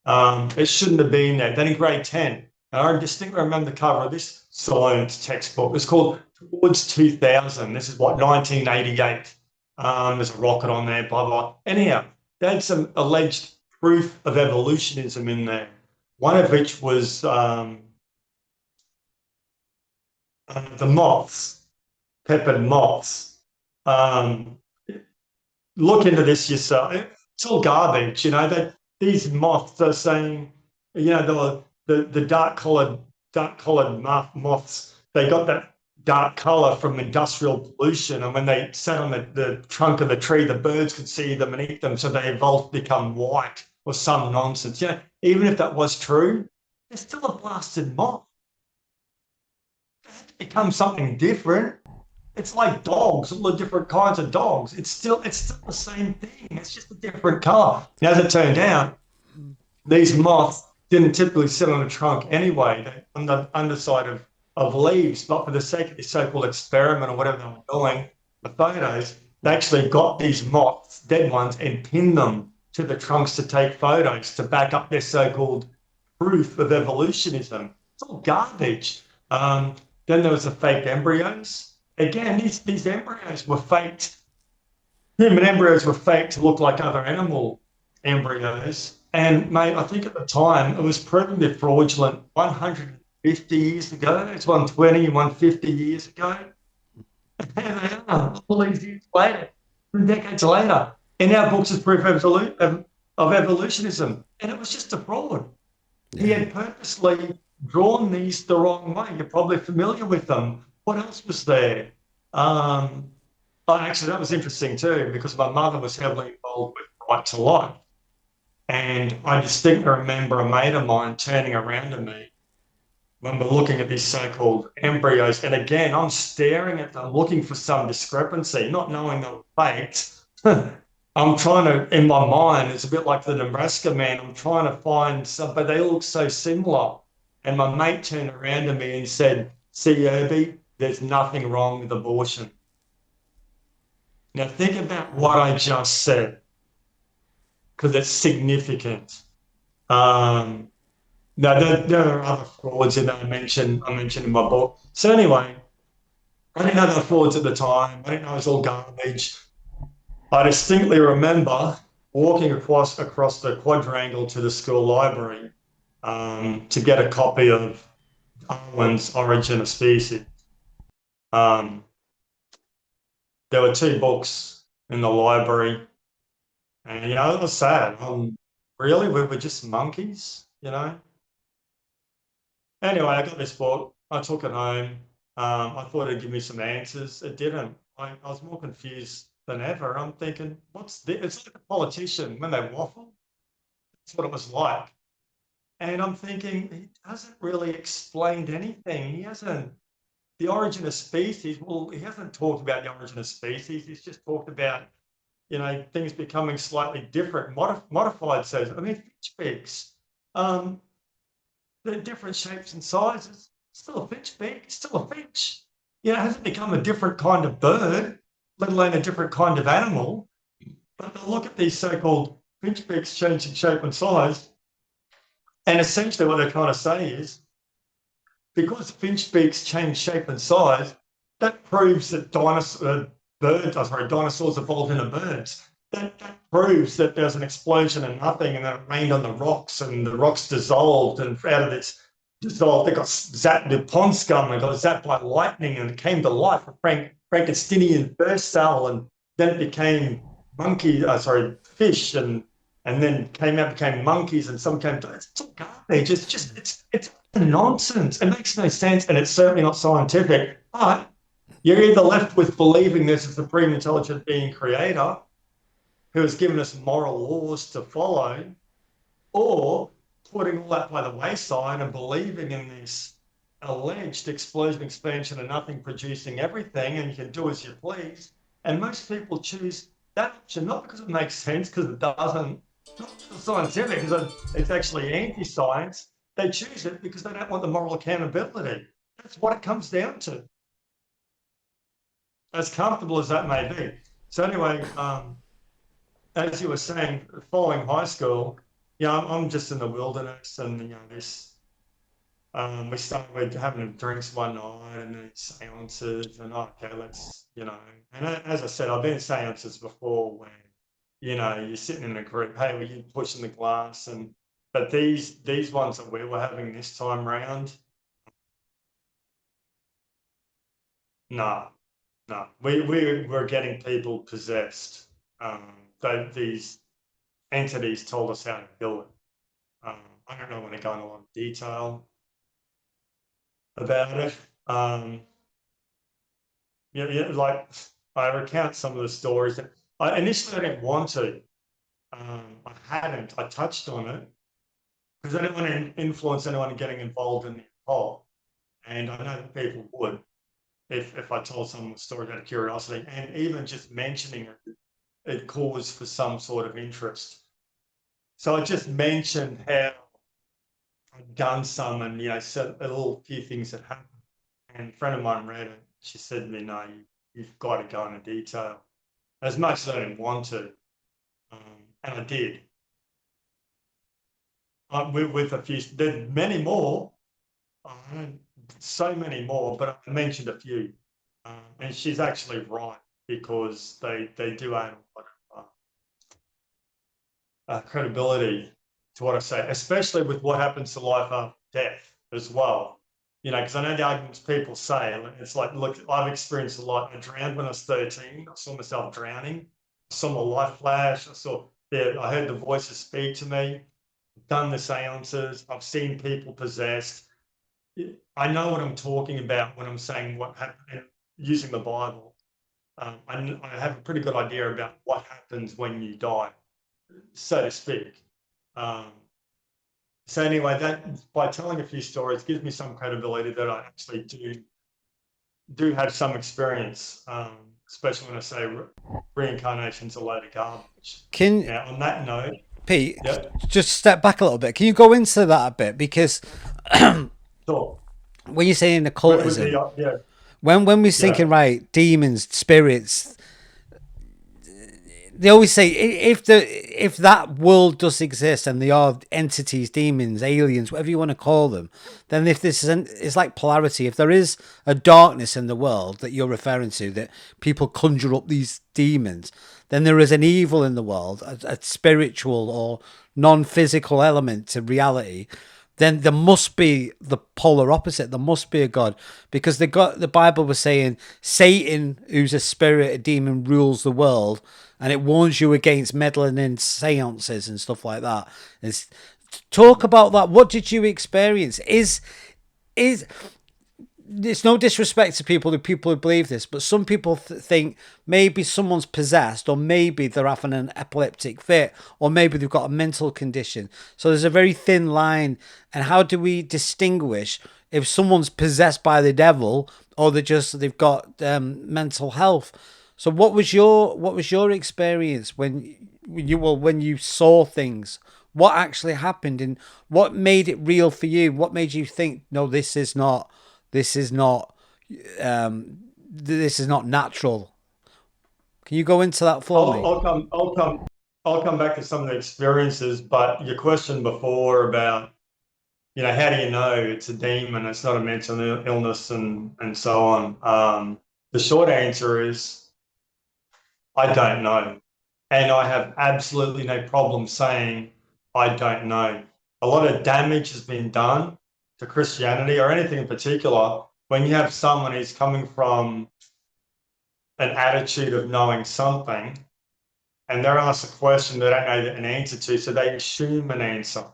It shouldn't have been there. Then in grade 10, and I distinctly remember the cover of this science textbook. It's called Towards 2000. This is what, 1988. There's a rocket on there, blah, blah. Anyhow, they had some alleged proof of evolutionism in there, one of which was the moths, peppered moths. Look into this yourself. It's all garbage, these moths are saying, the dark coloured moths, they got that dark color from industrial pollution. And when they sat on the trunk of the tree, the birds could see them and eat them. So they evolved to become white or some nonsense. You know, even if that was true, they're still a blasted moth. They had to become something different. It's like dogs, all the different kinds of dogs. It's still the same thing. It's just a different color. Now, as it turned out, these moths didn't typically sit on a trunk anyway, on the underside of leaves, but for the sake of this so-called experiment or whatever they were doing, the photos, they actually got these moths, dead ones, and pinned them to the trunks to take photos to back up their so-called proof of evolutionism. It's all garbage. Then there was the fake embryos. Again, these embryos were faked. Human embryos were faked to look like other animal embryos. And mate, I think at the time it was proven fraudulent 150 years ago. It's 120, 150 years ago. And they are all these years later, decades later, in our books as proof of evolutionism. And it was just a fraud. He had purposely drawn these the wrong way. You're probably familiar with them. What else was there? Actually, that was interesting too, because my mother was heavily involved with Right to Life. And I distinctly remember a mate of mine turning around to me when we're looking at these so-called embryos. And again, I'm staring at them, looking for some discrepancy, not knowing they were faked. I'm trying to, in my mind, it's a bit like the Nebraska man. I'm trying to find some, but they look so similar. And my mate turned around to me and said, "See, Herbie, there's nothing wrong with abortion." Now think about what I just said, because it's significant. Now there are other frauds in that I mentioned in my book. So anyway, I didn't know they were frauds at the time. I didn't know it was all garbage. I distinctly remember walking across the quadrangle to the school library to get a copy of Darwin's Origin of Species. There were two books in the library, and it was sad. Really, we were just monkeys, Anyway, I got this book. I took it home. I thought it'd give me some answers. It didn't. I was more confused than ever. I'm thinking, what's this? It's like a politician when they waffle. That's what it was like. And I'm thinking, he hasn't really explained anything. He hasn't. The origin of species, well, he hasn't talked about the origin of species. He's just talked about, things becoming slightly different, modified cells. I mean, finch beaks, they're different shapes and sizes. Still a finch beak, still a finch. It hasn't become a different kind of bird, let alone a different kind of animal. But they'll look at these so-called finch beaks changing shape and size, and essentially what they're trying to say is, because finch beaks change shape and size, that proves that dinosaurs evolved into birds. That proves that there's an explosion and nothing, and then it rained on the rocks, and the rocks dissolved, and out of this dissolved, they got zapped with pond scum, and got zapped by lightning, and it came to life, a Frankensteinian burst cell, and then it became fish, and then became monkeys, and some came to, it's all garbage. It's nonsense. It makes no sense, and it's certainly not scientific. But you're either left with believing there's a supreme intelligent being creator who has given us moral laws to follow, or putting all that by the wayside and believing in this alleged explosion, expansion, and nothing producing everything, and you can do as you please. And most people choose that option, not because it makes sense, because it doesn't, not because it's scientific, because it's actually anti-science. They choose it because they don't want the moral accountability. That's what it comes down to. As comfortable as that may be. So anyway, as you were saying, following high school, I'm just in the wilderness, and this. We started having drinks one night, and then seances, and okay, let's, and as I said, I've been in seances before when, you're sitting in a group, hey, were you pushing the glass, but these ones that we were having this time round, no, we were getting people possessed. These entities told us how to do it. I don't know when to go into a lot of detail about it. like I recount some of the stories that I initially I didn't want to. I hadn't. I touched on it because I didn't want to influence anyone getting involved in the occult, and I know that people would if I told someone a story out of curiosity, and even just mentioning it, it caused for some sort of interest. So I just mentioned how I'd done some, and said a little few things that happened. And a friend of mine read it. She said to me, "No, you've got to go into detail." As much as I didn't want to, and I did. With a few, there's many more, uh, so many more, but I mentioned a few. And she's actually right because they do add a lot of credibility to what I say, especially with what happens to life after death as well. Because I know the arguments people say, it's like, look, I've experienced a lot. I drowned when I was 13. I saw myself drowning. I saw my life flash. I heard the voices speak to me. I've done the seances. I've seen people possessed. I know what I'm talking about when I'm saying what happened using the Bible. I have a pretty good idea about what happens when you die, so to speak. Um, so anyway, that by telling a few stories gives me some credibility that I actually do have some experience, especially when I say reincarnation's a load of garbage. Can Now, on that note, Pete yep, just step back a little bit? Can you go into that a bit? Because sure. when you're saying With occultism, the yeah, when we're yeah. thinking right, demons, spirits, they always say if that world does exist and there are entities, demons, aliens, whatever you want to call them, then if this isn't, it's like polarity. If there is a darkness in the world that you're referring to, that people conjure up these demons, then there is an evil in the world, a spiritual or non-physical element to reality. Then there must be the polar opposite. There must be a God, because the Bible was saying Satan, who's a spirit, a demon, rules the world, and it warns you against meddling in seances and stuff like that. Talk about that. What did you experience? Is It's no disrespect to people who believe this, but some people think maybe someone's possessed, or maybe they're having an epileptic fit, or maybe they've got a mental condition. So there's a very thin line. And how do we distinguish if someone's possessed by the devil, or they've got mental health? So what was your experience when you saw things? What actually happened, and what made it real for you? What made you think, no, this is not this is not natural? Can you go into that for I'll, me? I'll come. I'll come. I'll come back to some of the experiences. But your question before about how do you know it's a demon, it's not a mental illness, and so on. The short answer is I don't know, and I have absolutely no problem saying I don't know. A lot of damage has been done to Christianity or anything in particular when you have someone who's coming from an attitude of knowing something and they're asked a question they don't know an answer to, so they assume an answer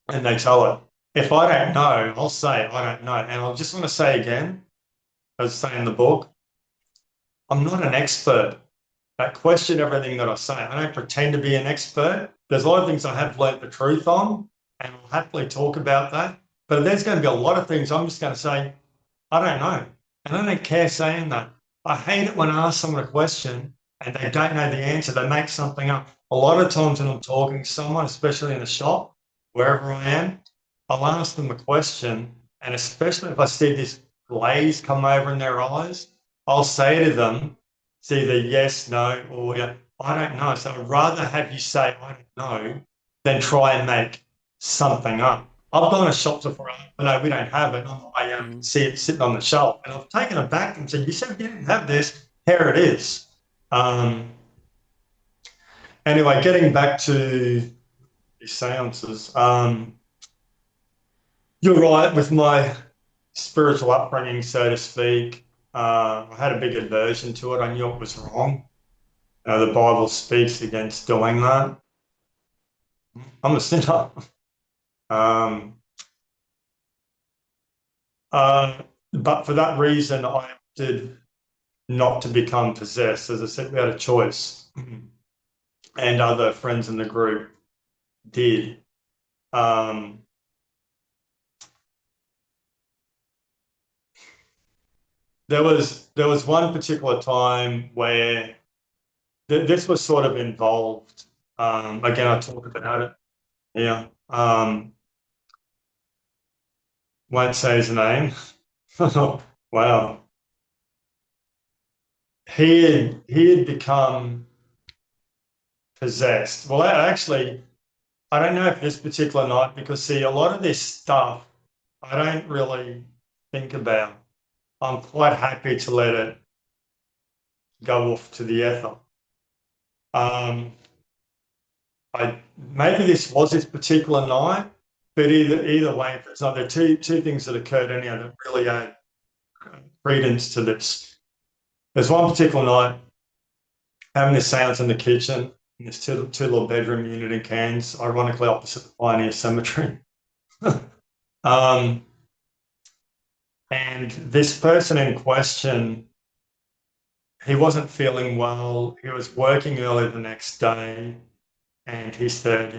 and they tell it. If I don't know, I'll say I don't know. And I just want to say again, as I say in the book, I'm not an expert. I question everything that I say. I don't pretend to be an expert. There's a lot of things I have learnt the truth on, and I'll happily talk about that. But there's going to be a lot of things I'm just going to say, I don't know. And I don't care saying that. I hate it when I ask someone a question and they don't know the answer. They make something up. A lot of times when I'm talking to someone, especially in a shop, wherever I am, I'll ask them a question. And especially if I see this glaze come over in their eyes, I'll say to them, it's either yes, no, or yeah, I don't know. So I'd rather have you say I don't know than try and make something up. I've gone to shops before, but no, we don't have it. I see it sitting on the shelf, and I've taken it back and said, "You said you didn't have this. Here it is." Um, anyway, getting back to the seances, you're right with my spiritual upbringing, so to speak. I had a big aversion to it. I knew it was wrong. The Bible speaks against doing that. I'm a sinner. Um, but for that reason, I opted not to become possessed. As I said, we had a choice, and other friends in the group did. Um, there was one particular time where this was sort of involved. Again, I talk about it here. Won't say his name. Wow. He had become possessed. Well, actually, I don't know if this particular night, because see, a lot of this stuff I don't really think about. I'm quite happy to let it go off to the ether. Um, I maybe this was this particular night, but either way, if it's not, there are two things that occurred anyhow that really add credence to this. There's one particular night having this seance in the kitchen in this two little bedroom unit in Cairns, ironically opposite the Pioneer Cemetery. um, and this person in question, he wasn't feeling well. He was working early the next day, and he said,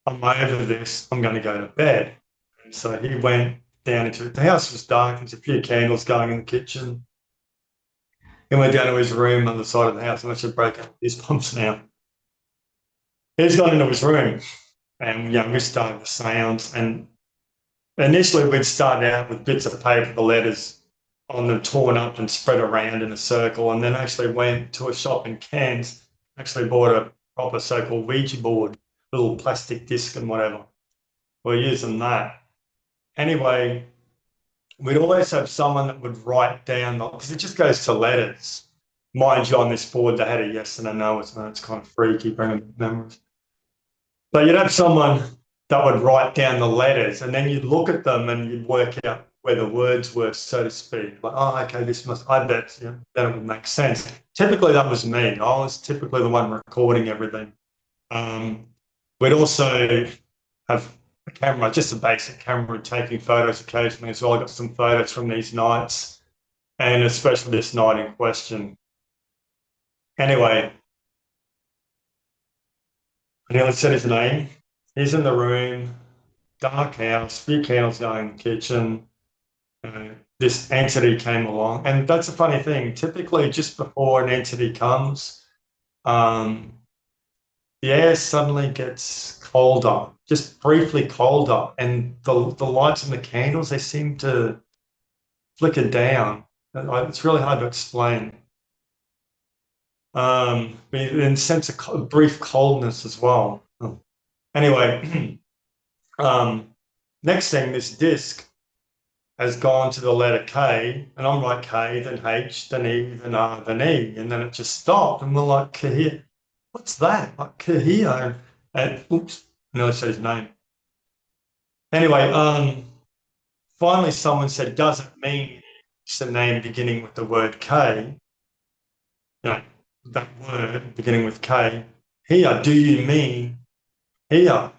I'm over this. I'm going to go to bed. And so he went down into the house was dark. There's a few candles going in the kitchen. He went down to his room on the side of the house. I'm actually breaking his pumps now. He's gone into his room, and we started the sounds. And initially, we'd start out with bits of paper, the letters on them torn up and spread around in a circle, and then actually went to a shop in Cairns, actually bought a proper so-called Ouija board, little plastic disc and whatever. We're using that. Anyway, we'd always have someone that would write down, because it just goes to letters. Mind you, on this board, they had a yes and a no. It's kind of freaky, bringing back memories. But you'd have someone that would write down the letters, and then you'd look at them and you'd work out where the words were, so to speak. Like, oh, okay, I bet, then it would make sense. Typically, that was me. I was typically the one recording everything. We'd also have a camera, just a basic camera, taking photos occasionally as well. I got some photos from these nights, and especially this night in question. Anyway, I nearly said his name. He's in the room, dark house, few candles going in the kitchen. This entity came along, and that's a funny thing. Typically, just before an entity comes, um, the air suddenly gets colder, just briefly colder, and the lights and the candles, they seem to flicker down. It's really hard to explain. In sense of brief coldness as well. Anyway, next thing, this disc has gone to the letter K, and I'm like K, then H, then E, then R, then E, and then it just stopped, and we're like, Kahir, what's that? Like Kahir, and oops, I nearly said his name. Anyway, finally someone said, does it mean it's a name beginning with the word K? That word beginning with K. Here, do you mean here?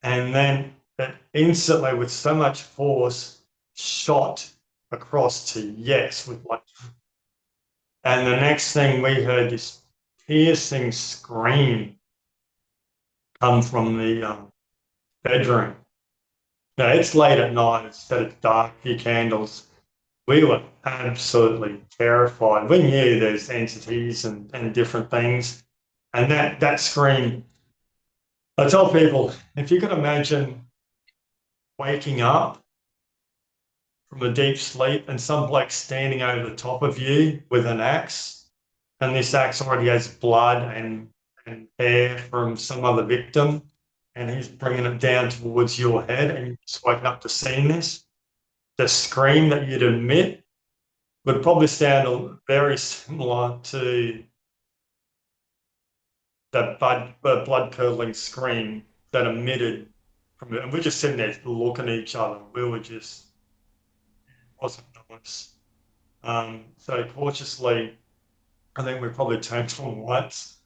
And then it instantly, with so much force, shot across to yes with like, and the next thing we heard this piercing scream come from the bedroom. Now it's late at night, it's dark, few candles. We were absolutely terrified. We knew there's entities and different things. And that scream, I tell people, if you could imagine waking up from a deep sleep and some bloke standing over the top of you with an axe, and this axe already has blood and hair from some other victim, and he's bringing it down towards your head, and you just woken up to seeing this, the scream that you'd emit would probably sound very similar to that blood-curdling scream that emitted from it. And we're just sitting there looking at each other. We were just, it wasn't nice. So cautiously, I think we probably turned on lights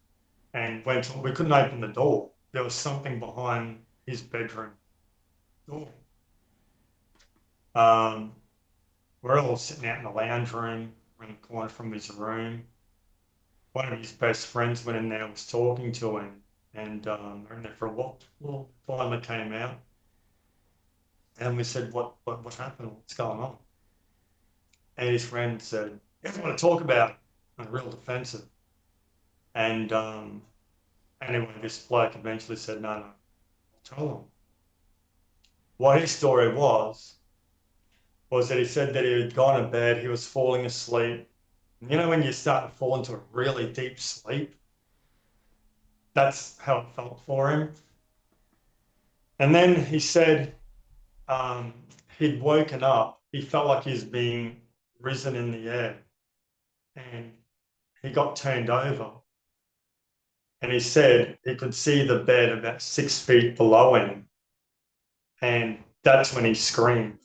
and went on. We couldn't open the door. There was something behind his bedroom door. We're all sitting out in the lounge room. around the corner from his room. One of his best friends went in there and was talking to him, and they're in there for a while. Well, finally came out, and we said, what happened? What's going on? And his friend said, "He doesn't want to talk about it." And real defensive. And anyway, this bloke eventually said, "No, no, I'll tell him." What his story was that he said that he had gone to bed, he was falling asleep. You know when you start to fall into a really deep sleep? That's how it felt for him. And then he said um, he'd woken up, he felt like he was being risen in the air, and he got turned over. And he said he could see the bed about 6 feet below him. And that's when he screamed.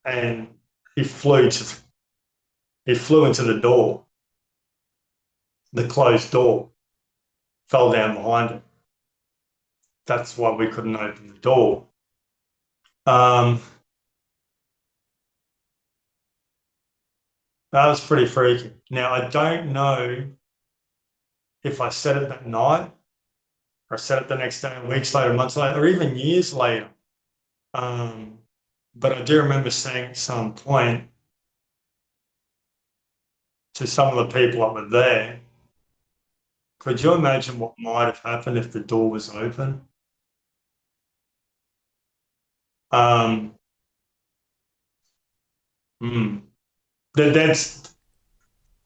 And he flew into the door, the closed door, fell down behind him. That's why we couldn't open the door. That was pretty freaky. Now, I don't know if I said it that night, or I said it the next day, weeks later, months later, or even years later. But I do remember saying at some point to some of the people that were there, could you imagine what might have happened if the door was open? Um, hmm. That's,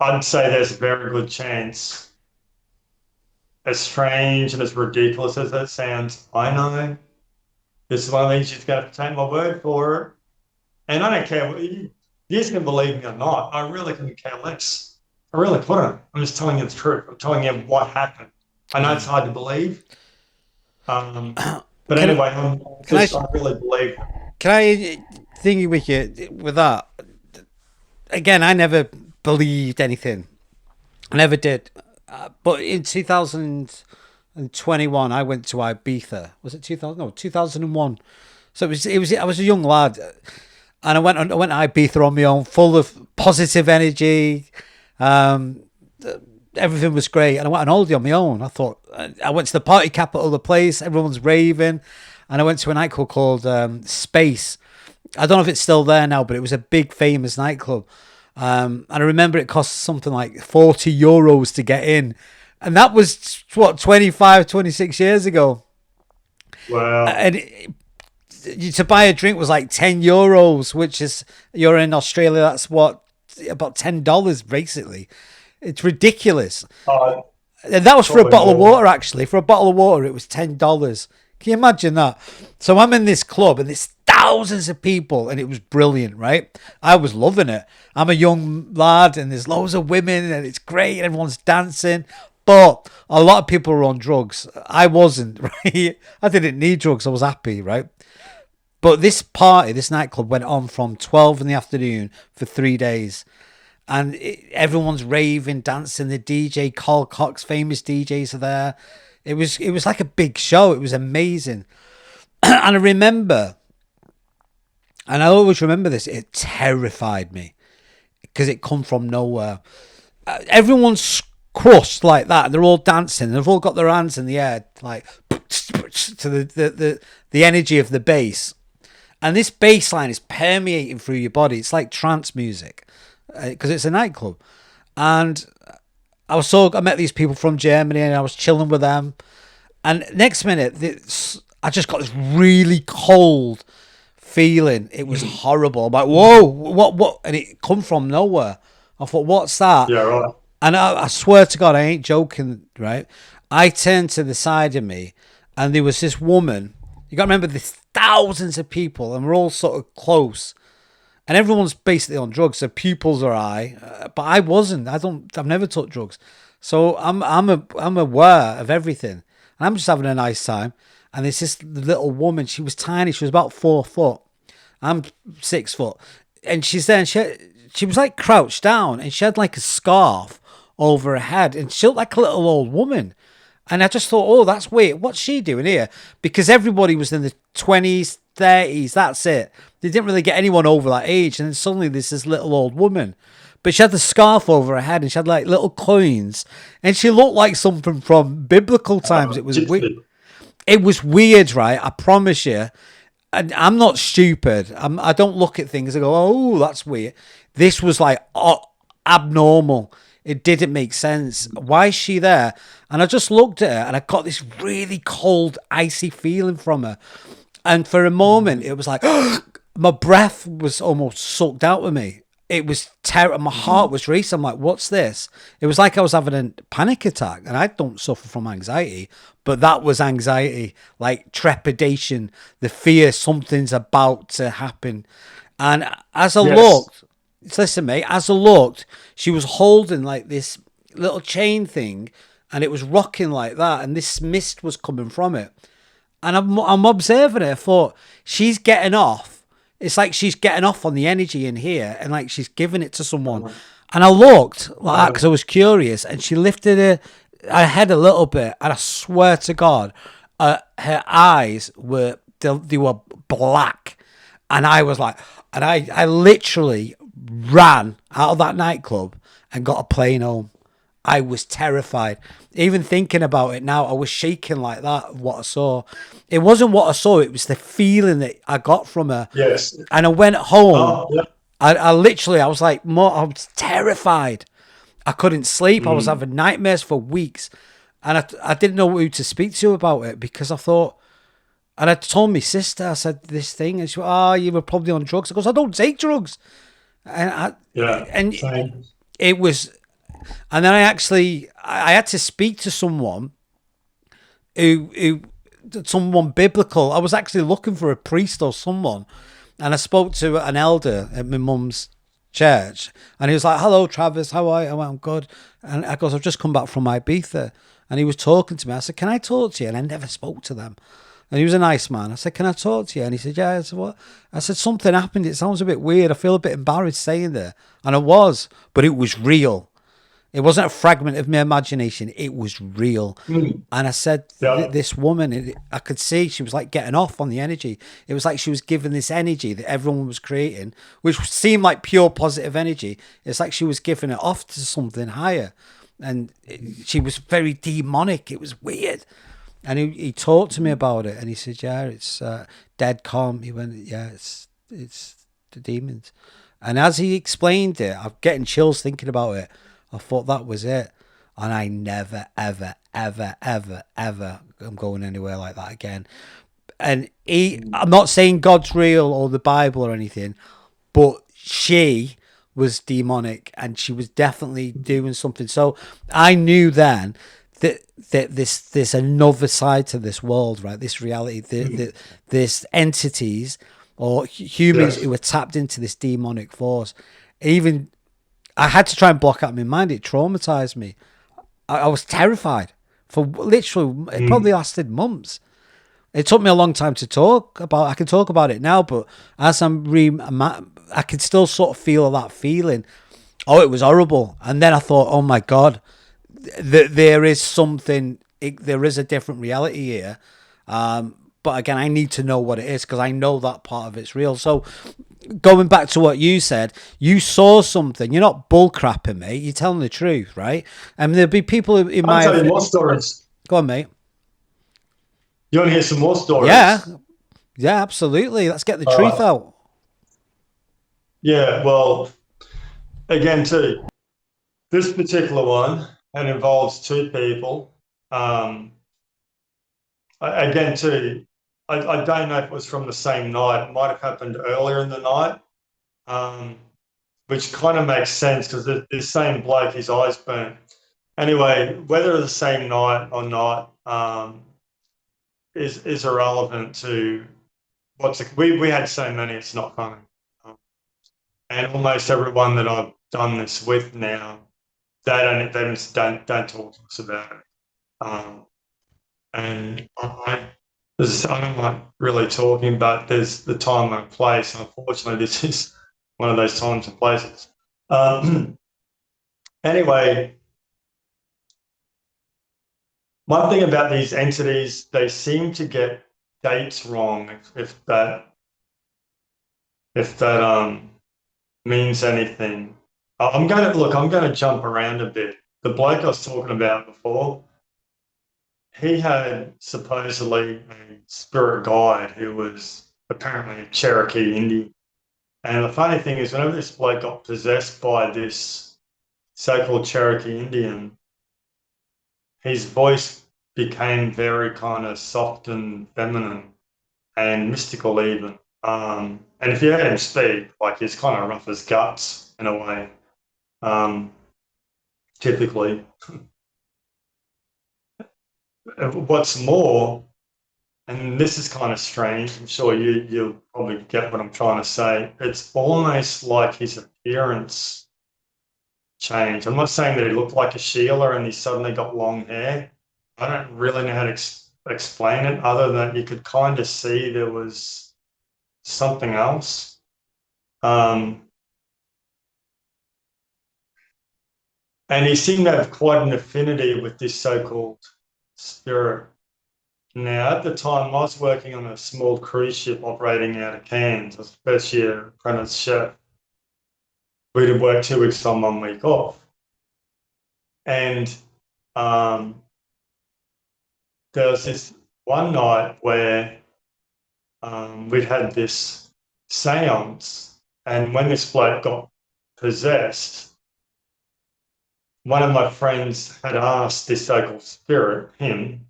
I'd say there's a very good chance, as strange and as ridiculous as that sounds, I know. This is one of these, you've got to take my word for it. And I don't care what you can believe me or not. I really couldn't care less. I really couldn't. I'm just telling you the truth. I'm telling you what happened. I know it's hard to believe. But Can anyway, can I I really believe. can I thingy with you with that? Again, I never believed anything. I never did. But in 2021, I went to Ibiza. Was it 2000? No, 2001. So it was. I was a young lad, and I went to Ibiza on my own, full of positive energy. Um, Everything was great, and I went on holiday on my own. I went to the party capital of the place. Everyone's raving, and I went to a nightclub called Space. I don't know if it's still there now, but it was a big famous nightclub. And I remember it cost something like €40 to get in, and that was what 25, 26 years ago. Well, And to buy a drink was like €10, which is, you're in Australia, that's what, about $10 basically. It's ridiculous. uh, And that was for a probably bottle of more. water, actually. For a bottle of water, it was $10. Can you imagine that? So I'm in this club and there's thousands of people and it was brilliant, right? I was loving it. I'm a young lad and there's loads of women and it's great. Everyone's dancing. But a lot of people were on drugs. I wasn't, right? I didn't need drugs. I was happy, right? But this party, this nightclub went on from 12 in the afternoon for 3 days. And everyone's raving, dancing. The DJ, Carl Cox, famous DJs are there. It was like a big show. It was amazing. And I remember, and I always remember this, it terrified me because it come from nowhere. Everyone's crushed like that. They're all dancing. They've all got their hands in the air, like to the energy of the bass. And this bass line is permeating through your body. It's like trance music because it's a nightclub. And I met these people from Germany and I was chilling with them. And next minute, I just got this really cold feeling. It was horrible. I'm like, whoa, what? And it come from nowhere. I thought, what's that? Yeah, right. And I swear to God, I ain't joking, right? I turned to the side of me and there was this woman. You got to remember, there's thousands of people and we're all sort of close. And everyone's basically on drugs. Their pupils are high, but I wasn't. I've never took drugs. So I'm aware of everything. And I'm just having a nice time. And there's this little woman. She was tiny. She was about 4 foot. I'm 6 foot. And she's there and she was like crouched down and she had like a scarf over her head and she looked like a little old woman. And I just thought, oh, that's weird. What's she doing here? Because everybody was in the 20s, 30s. That's it. They didn't really get anyone over that age. And then suddenly there's this little old woman. But but she had the scarf over her head and she had like little coins, and she looked like something from biblical times. It was weird. Gypsy. It was weird, right? I promise you. And I'm not stupid. I don't look at things and go, "Oh, that's weird." This was like abnormal. It didn't make sense. Why is she there? And I just looked at her and I got this really cold, icy feeling from her. And for a moment, it was like my breath was almost sucked out of me. It was terrible. My heart was racing. I'm like, what's this? It was like I was having a panic attack. And I don't suffer from anxiety, but that was anxiety, like trepidation, the fear something's about to happen. And as I Yes. looked, listen, mate, as I looked, she was holding like this little chain thing and it was rocking like that. And this mist was coming from it. And I'm observing it. I thought, she's getting off. It's like she's getting off on the energy in here and like she's giving it to someone. And I looked like that because I was curious, and she lifted her head a little bit, and I swear to God, her eyes they were black. And I was like, and I literally ran out of that nightclub and got a plane home. I was terrified. Even thinking about it now, I was shaking like that of what I saw. It wasn't what I saw, it was the feeling that I got from her. Yes. And I went home. Oh, yeah. I literally, I was like, I was terrified. I couldn't sleep. I was having nightmares for weeks. And I didn't know who to speak to about it, because I thought, and I told my sister, I said this thing, and she went, "Oh, you were probably on drugs." I goes, "I don't take drugs." Yeah. And Same. it was, and then I had to speak to someone someone biblical. I was actually looking for a priest or someone, and I spoke to an elder at my mum's church, and he was like, "Hello, Travis, how are you?" I went, "I'm good." And I goes, "I've just come back from Ibiza," and he was talking to me. I said, "Can I talk to you?" And I never spoke to them. And he was a nice man. I said, "Can I talk to you?" And he said, "Yeah." I said, "What?" I said, "Something happened. It sounds a bit weird. I feel a bit embarrassed saying that." And it was, but it was real. It wasn't a fragment of my imagination. It was real. Mm. And I said, Yeah. this woman, I could see she was like getting off on the energy. It was like she was giving this energy that everyone was creating, which seemed like pure positive energy. It's like she was giving it off to something higher. And she was very demonic. It was weird. And he talked to me about it. And he said, "Yeah, it's dead calm." He went, "Yeah, it's the demons." And as he explained it, I'm getting chills thinking about it. I thought that was it. And I never, ever, ever, ever, ever am going anywhere like that again. And I'm not saying God's real or the Bible or anything, but she was demonic and she was definitely doing something. So I knew then that there's another side to this world, right? This reality, this entities or humans Yes. who were tapped into this demonic force. Even I had to try and block out my mind. It traumatized me. I was terrified for literally, it probably lasted months. It took me a long time to talk about. I can talk about it now, but as I can still sort of feel that feeling. Oh, it was horrible. And then I thought, oh my God, there is something, there is a different reality here. But again, I need to know what it is because I know that part of it's real. So going back to what you said, you saw something. You're not bullcrapping, mate. You're telling the truth, right? And there'll be people in I'll tell you my... more stories. Go on, mate. You want to hear some more stories? Yeah. Yeah, absolutely. Let's get the truth out. Yeah, well, again, too, this particular one, and involves two people. Again, too, I don't know if it was from the same night. It might have happened earlier in the night, which kind of makes sense because the same bloke, his eyes burnt. Anyway, whether it's the same night or not is irrelevant to we had so many, it's not funny. And almost everyone that I've done this with now, they just don't talk to us about it. And I don't like really talking, but there's the time and place. Unfortunately, this is one of those times and places. Anyway, one thing about these entities, they seem to get dates wrong. If that means anything. I'm going to jump around a bit. The bloke I was talking about before, he had supposedly a spirit guide who was apparently a Cherokee Indian. And the funny thing is, whenever this bloke got possessed by this so-called Cherokee Indian, his voice became very kind of soft and feminine and mystical even. And if you heard him speak, like he's kind of rough as guts in a way, um, typically. What's more, and this is kind of strange, I'm sure you'll probably get what I'm trying to say. It's almost like his appearance changed. I'm not saying that he looked like a Sheila and he suddenly got long hair. I don't really know how to explain it other than you could kind of see there was something else. Um, and he seemed to have quite an affinity with this so-called spirit. Now, at the time, I was working on a small cruise ship operating out of Cairns. I was first year apprentice chef. We'd work 2 weeks on, 1 week off. And there was this one night where we'd had this seance, and when this bloke got possessed, one of my friends had asked this so-called spirit, him,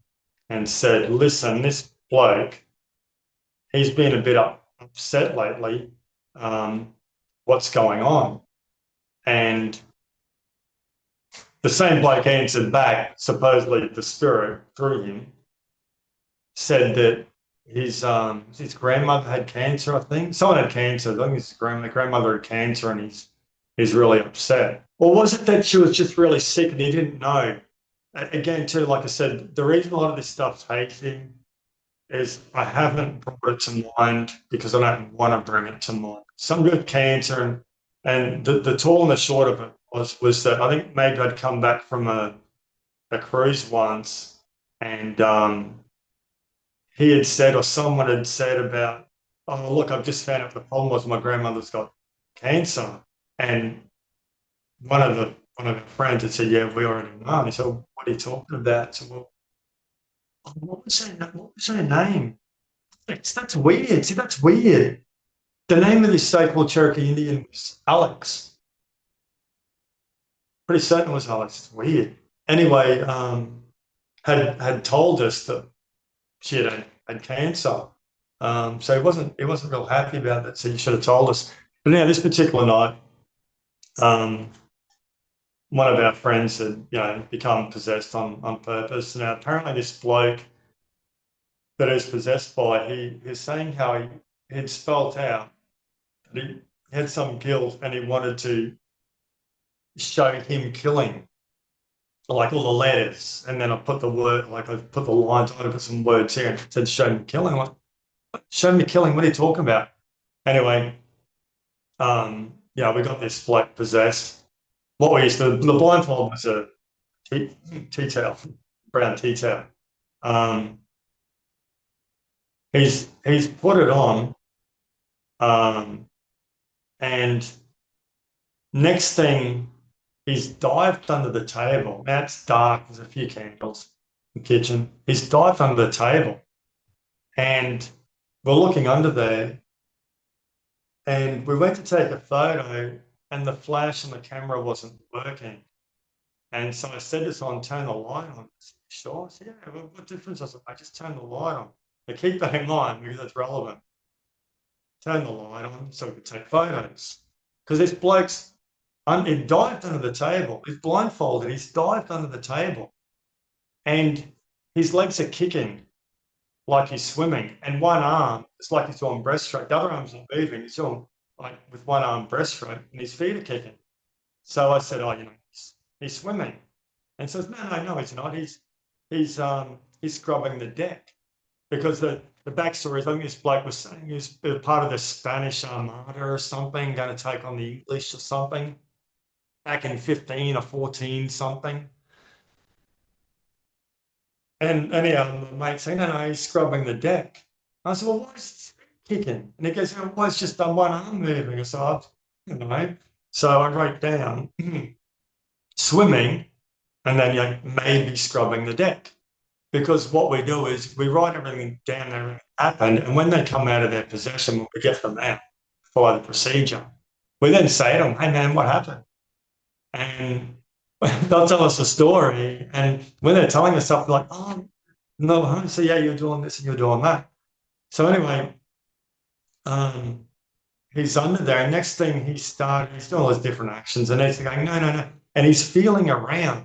and said, listen, this bloke, he's been a bit upset lately. What's going on? And the same bloke answered back, supposedly the spirit through him, said that his grandmother had cancer, I think. Someone had cancer. I think his grandmother had cancer and he's really upset. Or was it that she was just really sick and he didn't know? Again, too, like I said, the reason a lot of this stuff's hazy is I haven't brought it to mind because I don't want to bring it to mind. Some good cancer and the tall and the short of it was that I think maybe I'd come back from a cruise once and he had said, or someone had said about, oh, look, I've just found out the problem was my grandmother's got cancer. And one of the friends had said, yeah, we already know. And he said, well, what are you talking about? So, well, what was her name? That's weird. See, that's weird. The name of this so-called Cherokee Indian was Alex. Pretty certain it was Alex. It's weird. Anyway, had told us that she had cancer. So he wasn't real happy about that. So you should have told us. But now this particular night, one of our friends had become possessed on purpose. Now apparently this bloke that is possessed by he's saying how he had spelt out that he had some guilt and he wanted to show him killing, like all the letters, and then I put the word, like I put the lines, I put some words here and said show me killing. I'm like, show me killing, what are you talking about? Anyway, we got this bloke possessed. What we used to, the blindfold was a tea towel, brown tea towel. He's put it on, and next thing he's dived under the table. Now it's dark, there's a few candles in the kitchen. He's dived under the table and we're looking under there and we went to take a photo and the flash on the camera wasn't working. And so I said to someone, turn the light on. I said, sure? I said, yeah, well, what difference does it make? Just turn the light on. But keep that in mind because that's relevant. Turn the light on so we could take photos. Because this bloke's he dived under the table. He's blindfolded. He's dived under the table. And his legs are kicking like he's swimming. And one arm, it's like he's doing breaststroke. The other arm's not moving. He's doing like with one arm breaststroke and his feet are kicking. So I said, he's swimming. And says, no, he's not. He's scrubbing the deck. Because the backstory is, I think this bloke was saying he was part of the Spanish Armada or something, going to take on the English or something. Back in 15 or 14 something. And anyhow, the mate saying, no, he's scrubbing the deck. I said, well, why is it kicking? And he goes, well, it's just one arm moving. I said, I don't know. So I wrote down swimming and then maybe scrubbing the deck. Because what we do is we write everything down that happened, and when they come out of their possession, we get them out, follow the procedure. We then say to them, "Hey man, what happened?" And they'll tell us a story, and when they're telling us stuff, like, "Oh no, huh? So yeah, you're doing this and you're doing that." So anyway, um, he's under there, and next thing he's doing all these different actions, and he's going, "No, no, no," and he's feeling around.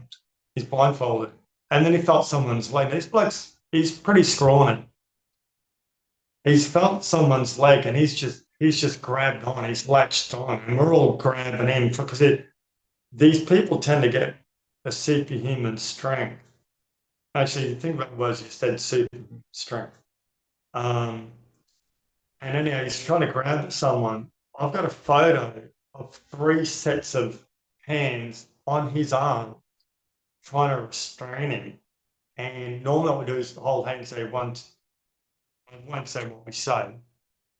He's blindfolded, and then he felt someone's leg. This bloke's he's pretty scrawny. He's felt someone's leg, and he's just grabbed on. He's latched on, and we're all grabbing him because these people tend to get a superhuman strength. Actually, think about the words you said, superhuman strength. And anyhow, he's trying to grab someone. I've got a photo of 3 sets of hands on his arm trying to restrain him. And normally what we do is hold hands and say once, I won't say what we say,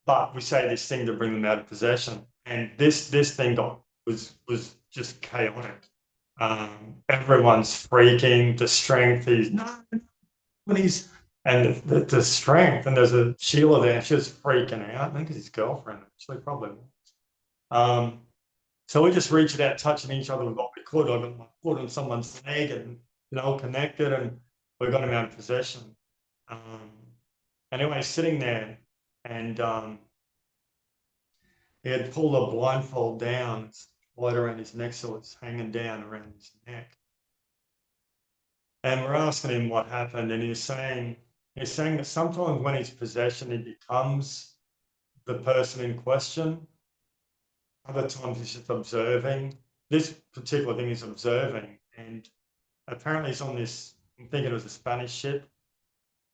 but we say this thing to bring them out of possession. And this thing was just chaotic. Everyone's freaking. The strength is no, when he's and the strength, and there's a Sheila there. She was freaking out. I think it's his girlfriend actually, probably. Um, so we just reached out, touching each other with what we could. I got my foot on someone's leg, and connected, and we got him out of possession. Um, anyway, sitting there, and he had pulled a blindfold down, it's right around his neck, so it's hanging down around his neck. And we're asking him what happened, and he's saying that sometimes when he's possession, he becomes the person in question. Other times he's just observing. This particular thing is observing, and apparently he's on this. I'm thinking it was a Spanish ship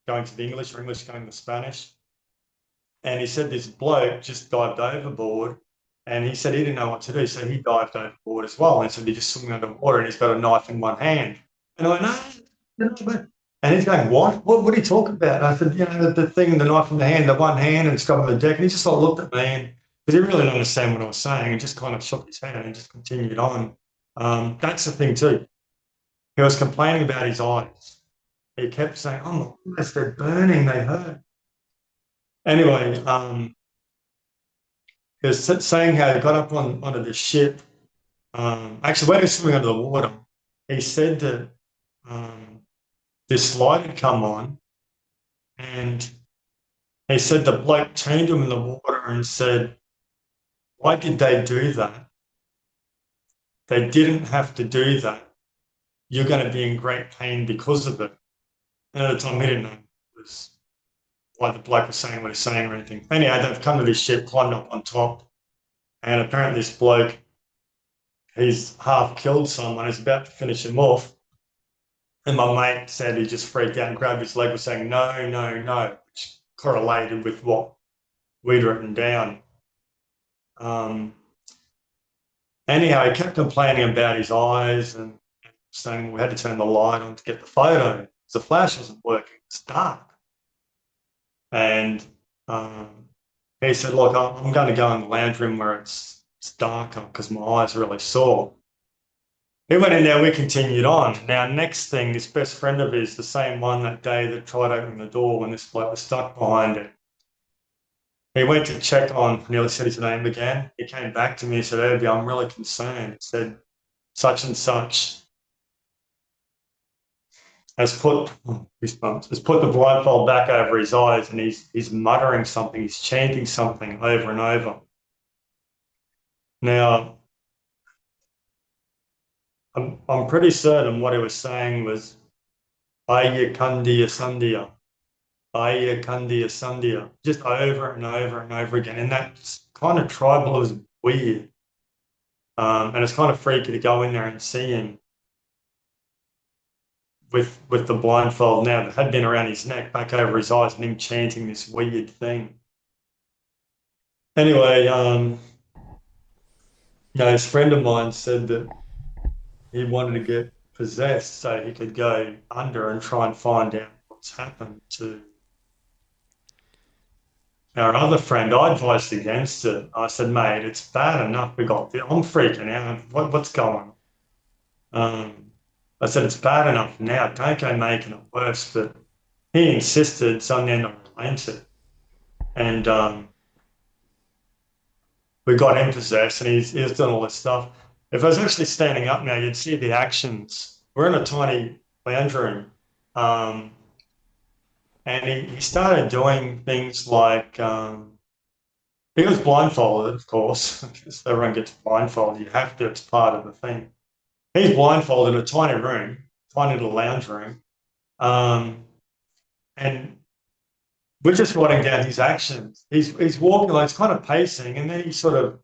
going to the English, or English going to Spanish. And he said this bloke just dived overboard, and he said he didn't know what to do, so he dived overboard as well. And so he just swimming underwater, and he's got a knife in one hand. And I went, no. And he's going, what? What are you talking about? And I said, the thing, the knife in the hand, the one hand, and it's got on the deck. And he just sort of looked at me, and because he really didn't understand what I was saying, and just kind of shook his head and just continued on. That's the thing too. He was complaining about his eyes. He kept saying, "Oh my goodness, they're burning, they hurt." Anyway, he was saying how he got up onto the ship. Actually, when he was swimming under the water, he said that this light had come on, and he said the bloke turned to him in the water and said, "Why did they do that? They didn't have to do that. You're going to be in great pain because of it." And at the time, he didn't know it was why the bloke was saying what he's saying or anything. Anyhow, they've come to this ship, climbed up on top, and apparently this bloke, he's half killed someone, he's about to finish him off. And my mate said he just freaked out and grabbed his leg, was saying, "No, no, no," which correlated with what we'd written down. Anyhow, he kept complaining about his eyes and saying we had to turn the light on to get the photo. The flash wasn't working, it's dark. And he said, "Look, I'm going to go in the lounge room where it's darker because my eyes are really sore." He went in there, we continued on. Now, next thing, this best friend of his, the same one that day that tried opening the door when this bloke was stuck behind it, he went to check on, nearly said his name again. He came back to me and said, "Herbie, I'm really concerned." He said, "Such and such has put the blindfold back over his eyes, and he's muttering something, he's chanting something over and over." Now, I'm pretty certain what he was saying was "Aya Kandiya Sandhya, Aya Kandiya Sandhya," just over and over and over again. And that kind of tribal is weird. And it's kind of freaky to go in there and see him with the blindfold now that had been around his neck, back over his eyes, and him chanting this weird thing. Anyway, his friend of mine said that he wanted to get possessed so he could go under and try and find out what's happened to our other friend, I advised against it. I said, mate, it's bad enough. I'm freaking out. What's going on? I said, it's bad enough now. Don't go making it worse. But he insisted, so in the end I relented. And we got him possessed and he's done all this stuff. If I was actually standing up now, you'd see the actions. We're in a tiny lounge room. Um, and he started doing things like he was blindfolded, of course, because everyone gets blindfolded. You have to, it's part of the thing. He's blindfolded in a tiny room, tiny little lounge room. And we're just writing down his actions. He's walking, like, he's kind of pacing, and then he sort of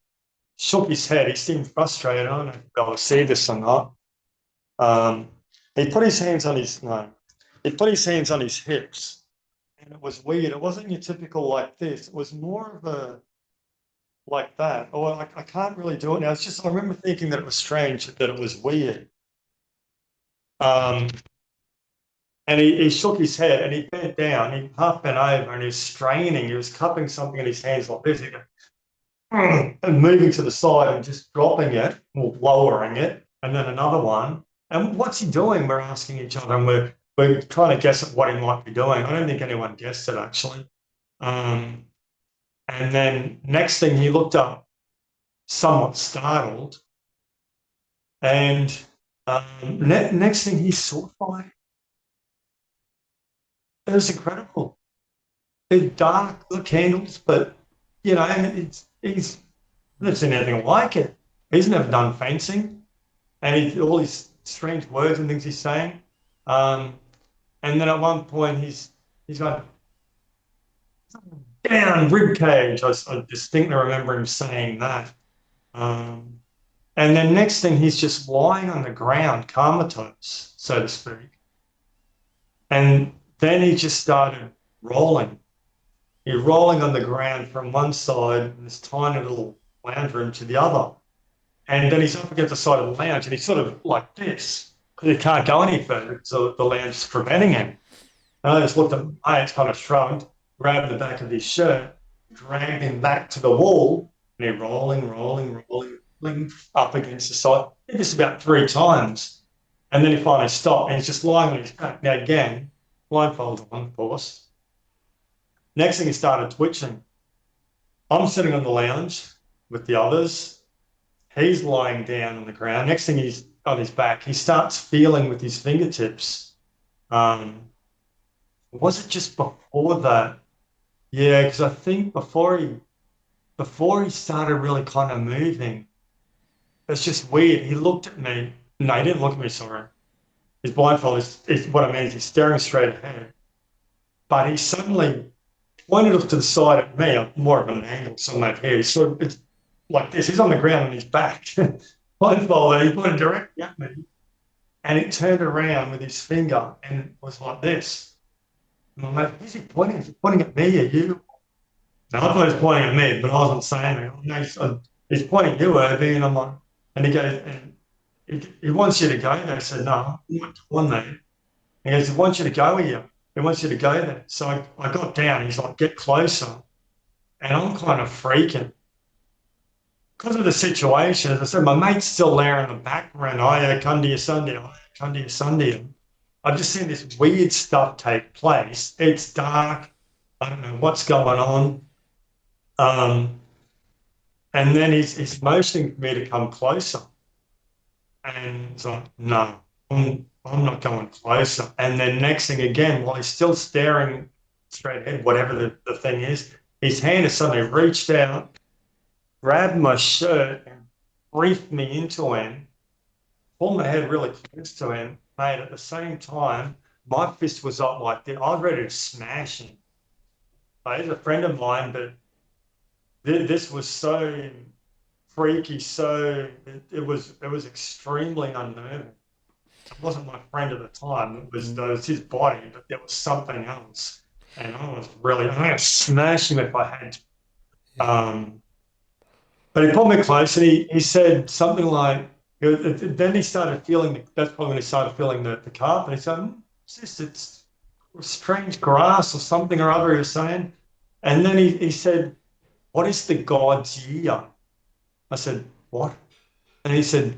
shook his head. He seemed frustrated. I don't know if you'll see this or not. Um, he put his hands on his no, he put his hands on his hips, and it was weird. It wasn't your typical like this. It was more of a like that. Or I can't really do it now. It's just I remember thinking that it was strange, that it was weird. Um, and he shook his head and he bent down. He half bent over and he was straining. He was cupping something in his hands like this. He go, and moving to the side and just dropping it or lowering it, and then another one. And what's he doing? We're asking each other, and we're trying to guess at what he might be doing. I don't think anyone guessed it actually. Um, and then next thing he looked up, somewhat startled, and next thing he saw fire. It was incredible. It's dark, the candles, but and he's never seen anything like it. He's never done fencing, and all these strange words and things he's saying. And then at one point he's going down rib cage. I distinctly remember him saying that. And then next thing he's just lying on the ground, comatose, so to speak. And then he just started rolling. He's rolling on the ground from one side in this tiny little lounge room to the other. And then he's up against the side of the lounge and he's sort of like this because he can't go any further. So the lounge is preventing him. And I just looked at my mates, kind of shrugged, grabbed the back of his shirt, dragged him back to the wall, and he's rolling up against the side. Did this about 3 times. And then he finally stopped and he's just lying on his back. Now again, blindfolded on, of course. Next thing he started twitching. I'm sitting on the lounge with the others. He's lying down on the ground. Next thing he's on his back, he starts feeling with his fingertips. Was it just before that? Yeah, because I think before he started really kind of moving, it's just weird. He looked at me. No, he didn't look at me, sorry. His blindfold is what I mean is he's staring straight ahead. But he suddenly pointed off to the side at me, more of an angle, so my head. He's sort of, it's like this. He's on the ground on his back. Blindfolded, he pointed directly at me. And it turned around with his finger and was like this. And I'm like, who's he pointing? Is he pointing at me or you? No, I thought he was pointing at me, but I wasn't saying it. No, he's pointing at you, Irving, and I'm like, and he goes, and he wants you to go there. I said, no, I'm not going there. He goes, he wants you to go here. He wants you to go there. So I got down. He's like, get closer. And I'm kind of freaking. Because of the situation, as I said, my mate's still there in the background. I come to your Sunday. I come to your Sunday. I've just seen this weird stuff take place. It's dark. I don't know what's going on. And then he's motioning for me to come closer. And it's like, no, I'm not going closer. And then next thing again, while he's still staring straight ahead, whatever the thing is, his hand has suddenly reached out, grabbed my shirt and briefed me into him, pulled my head really close to him, mate. At the same time, my fist was up like this. I was ready to smash him. He's a friend of mine, but this was so freaky, so it was extremely unnerving. It wasn't my friend at the time. It was his body, but there was something else. And I was going to smash him if I had to. But he pulled me close and he said something like, then he started feeling, that's probably when he started feeling the carpet. He said, what's this? It's strange grass or something or other, he was saying. And then he said, "What is the God's year?" I said, "What?" And he said,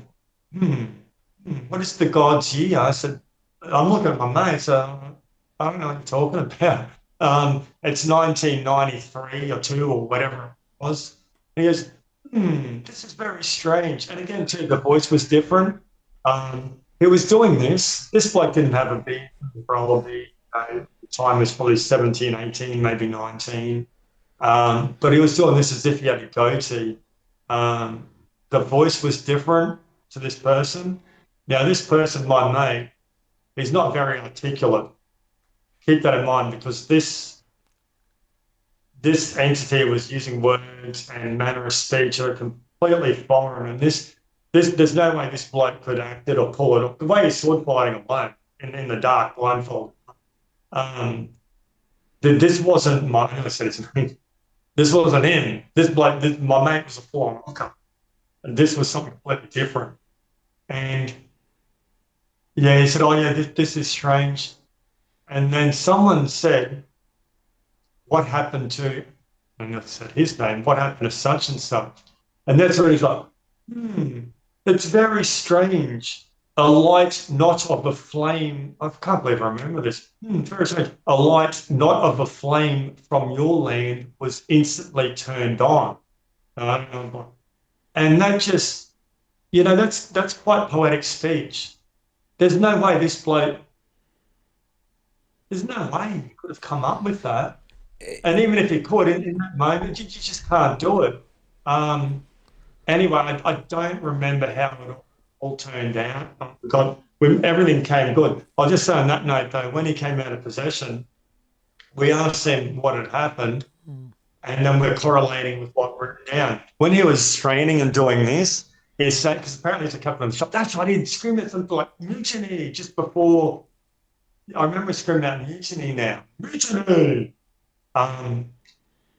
"Hmm, what is the God's year?" I said, "I'm looking at my mate, so I don't know what you're talking about." It's 1993 or two or whatever it was. And he goes, this is very strange. And again, too, the voice was different. He was doing this. This bloke didn't have a beard, probably. The time was probably 17, 18, maybe 19. But he was doing this as if he had a goatee. Um, the voice was different to this person. Now, this person, my mate, he's not very articulate. Keep that in mind because this entity was using words and manner of speech that are completely foreign. And this there's no way this bloke could act it or pull it off. The way he's sword fighting alone in the dark, blindfold. Um, this wasn't my. I said his name. This wasn't him. This bloke. My mate was a flying rocker, and this was something completely different. And yeah, he said, "Oh yeah, this is strange." And then someone said, "What happened to?" And I said his name. What happened to such and such? And that's when he's like, "Hmm, it's very strange. A light not of a flame." I can't believe I remember this. Very strange. A light not of a flame from your land was instantly turned on. And I don't know. And that just, that's quite poetic speech. There's no way this bloke, there's no way he could have come up with that. And even if he could, in that moment, you just can't do it. Um, anyway, I don't remember how it all turned out. God, when everything came good. I'll just say on that note, though, when he came out of possession, we asked him what had happened, and then we're correlating with what written down. When he was training and doing this, he said, because apparently there's a couple of them shop, that's right, he'd scream at something like mutiny just before. I remember screaming out mutiny now. Mutiny! Um,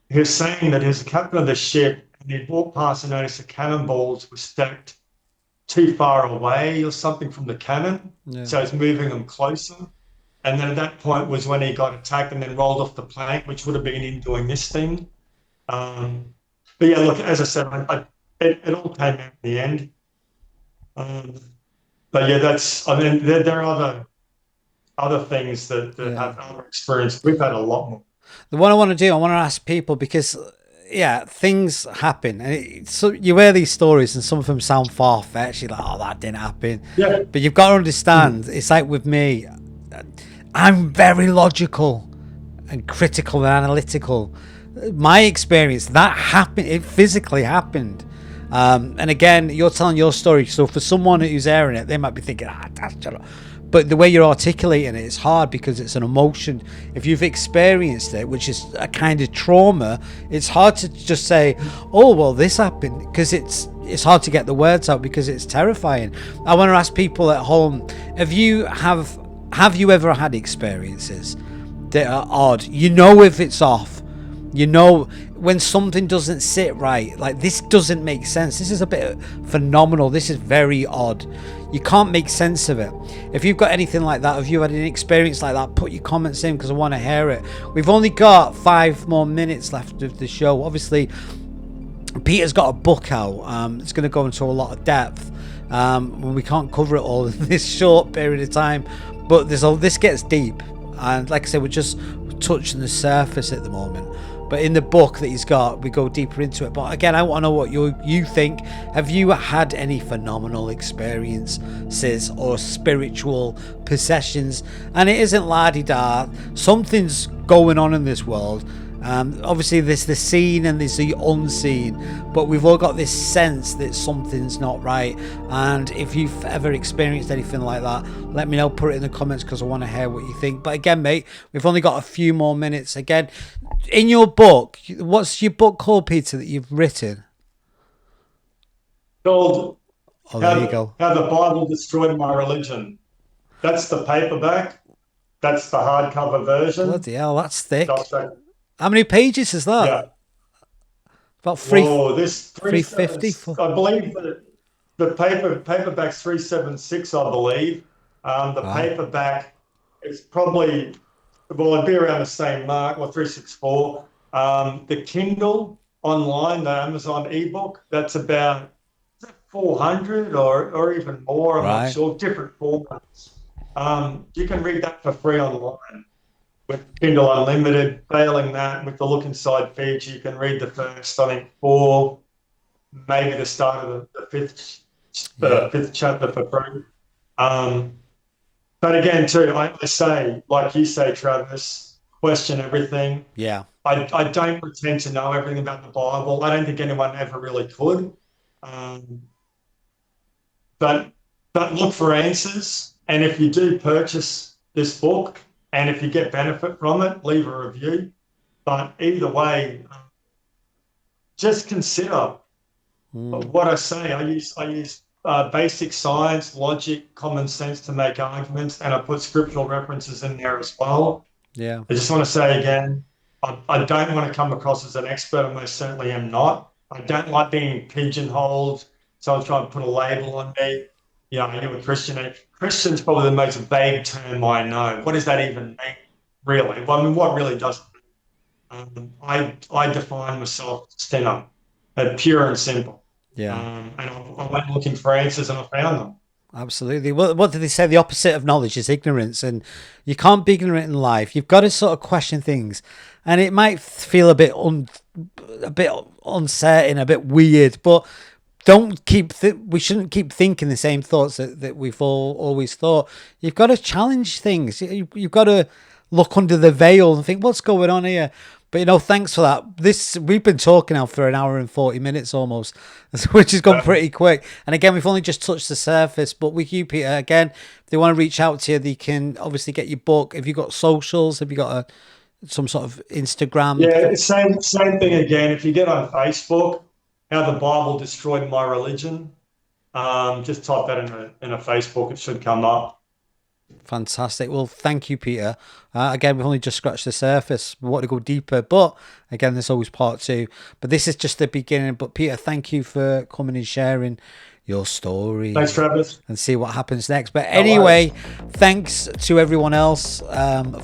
he was saying that he was the captain of the ship and he'd walked past and noticed the cannonballs were stacked too far away or something from the cannon. Yeah. So he's moving them closer. And then at that point was when he got attacked and then rolled off the plank, which would have been him doing this thing. But yeah, look, as I said, it all came out in the end. But yeah, I mean, there are other things that have other experience. We've had a lot more. The one I want to do, I want to ask people because, yeah, things happen. And so you hear these stories and some of them sound far fetched. You're like, oh, that didn't happen. Yeah. But you've got to understand, it's like with me, I'm very logical and critical and analytical. My experience, that happened, it physically happened. And again, you're telling your story. So for someone who's airing it, they might be thinking, that's just... But the way you're articulating it, it's hard because it's an emotion. If you've experienced it, which is a kind of trauma, it's hard to just say, oh, well, this happened, because it's hard to get the words out because it's terrifying. I want to ask people at home, have you ever had experiences that are odd? You know if it's off. You know when something doesn't sit right, like this doesn't make sense. This is a bit phenomenal. This is very odd. You can't make sense of it. If you've got anything like that, if you had an experience like that, put your comments in because I want to hear it. We've only got 5 more minutes left of the show. Obviously, Peter's got a book out. It's going to go into a lot of depth. We can't cover it all in this short period of time, but this gets deep. And like I said, we're just touching the surface at the moment. But in the book that he's got, we go deeper into it. But again, I want to know what you think. Have you had any phenomenal experiences or spiritual possessions? And it isn't la-di-da. Something's going on in this world. Obviously there's the seen and there's the unseen, but we've all got this sense that something's not right. And if you've ever experienced anything like that, let me know, put it in the comments because I want to hear what you think. But again, mate, we've only got a few more minutes. Again, in your book, what's your book called, Peter, that you've written? Called there you go. How the Bible Destroyed My Religion. That's the paperback. That's the hardcover version. Bloody hell, that's thick. How many pages is that? Yeah. About 350. I believe that the paperback's 376, I believe. The paperback is probably, well, it'd be around the same mark, or 364. The Kindle online, the Amazon ebook, that's about 400 or even more. I'm not Right. sure. Different formats. You can read that for free online with Kindle Unlimited. Failing that, with the Look Inside feature, you can read the first, I think, four, maybe the start of Yeah. the fifth chapter for free. Um, but again, too, I say, like you say, Travis, question everything. Yeah. I don't pretend to know everything about the Bible. I don't think anyone ever really could. Um, but look for answers. And if you do purchase this book, and if you get benefit from it, leave a review. But either way, just consider Mm. what I say. I use basic science, logic, common sense to make arguments, and I put scriptural references in there as well. Yeah. I just want to say again, I don't want to come across as an expert. I most certainly am not. I don't like being pigeonholed. Someone's trying to put a label on me. You know, are you a Christian? And Christian's probably the most vague term I know. What does that even mean, really? Well, I mean, what really does it mean? I define myself as sinner, pure and simple. Yeah. And I went looking for answers and I found them. Absolutely. What did they say? The opposite of knowledge is ignorance, and you can't be ignorant in life. You've got to sort of question things, and it might feel a bit uncertain, a bit weird, but don't keep. We shouldn't keep thinking the same thoughts that we've all always thought. You've got to challenge things. You've got to look under the veil and think, what's going on here? But thanks for that. We've been talking now for an hour and 40 minutes almost, which has gone pretty quick. And again, we've only just touched the surface. But with you, Peter, again, if they want to reach out to you, they can obviously get your book. Have you got socials? Have you got some sort of Instagram? Yeah, same thing again. If you get on Facebook, how the Bible destroyed my religion, just type that in a Facebook. It should come up. Fantastic. Well, thank you, Peter. Again, we've only just scratched the surface. We want to go deeper, but again, there's always part two. But this is just the beginning. But Peter, thank you for coming and sharing your story Thanks, Travis. and see what happens next. But No worries. anyway, thanks to everyone else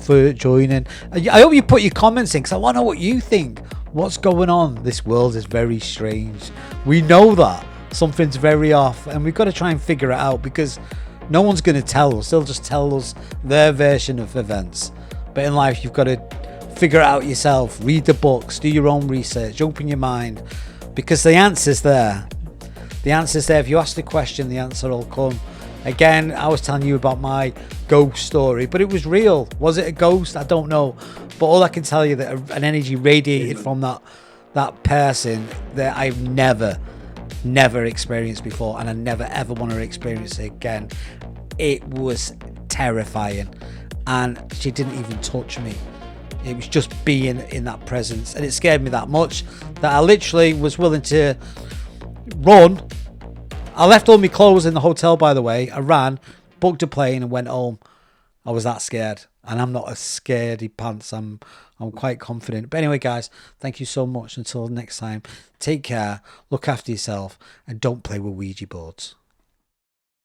for joining. I hope you put your comments in because I want to know what you think. What's going on? This world is very strange. We know that something's very off, and we've got to try and figure it out because no one's going to tell us. They'll just tell us their version of events. But in life, you've got to figure it out yourself. Read the books, do your own research, open your mind, because the answer's there. The answer's there. If you ask the question, the answer will come. Again, I was telling you about my ghost story, but it was real. Was it a ghost? I don't know. But all I can tell you that an energy radiated from that person that I've never experienced before, and I never ever want to experience it again. It was terrifying, and she didn't even touch me. It was just being in that presence, and it scared me that much that I literally was willing to run. I left all my clothes in the hotel, by the way. I ran, booked a plane, and went home. I was that scared, and I'm not a scaredy pants. I'm quite confident. But anyway, guys, thank you so much. Until next time, take care, look after yourself, and don't play with Ouija boards.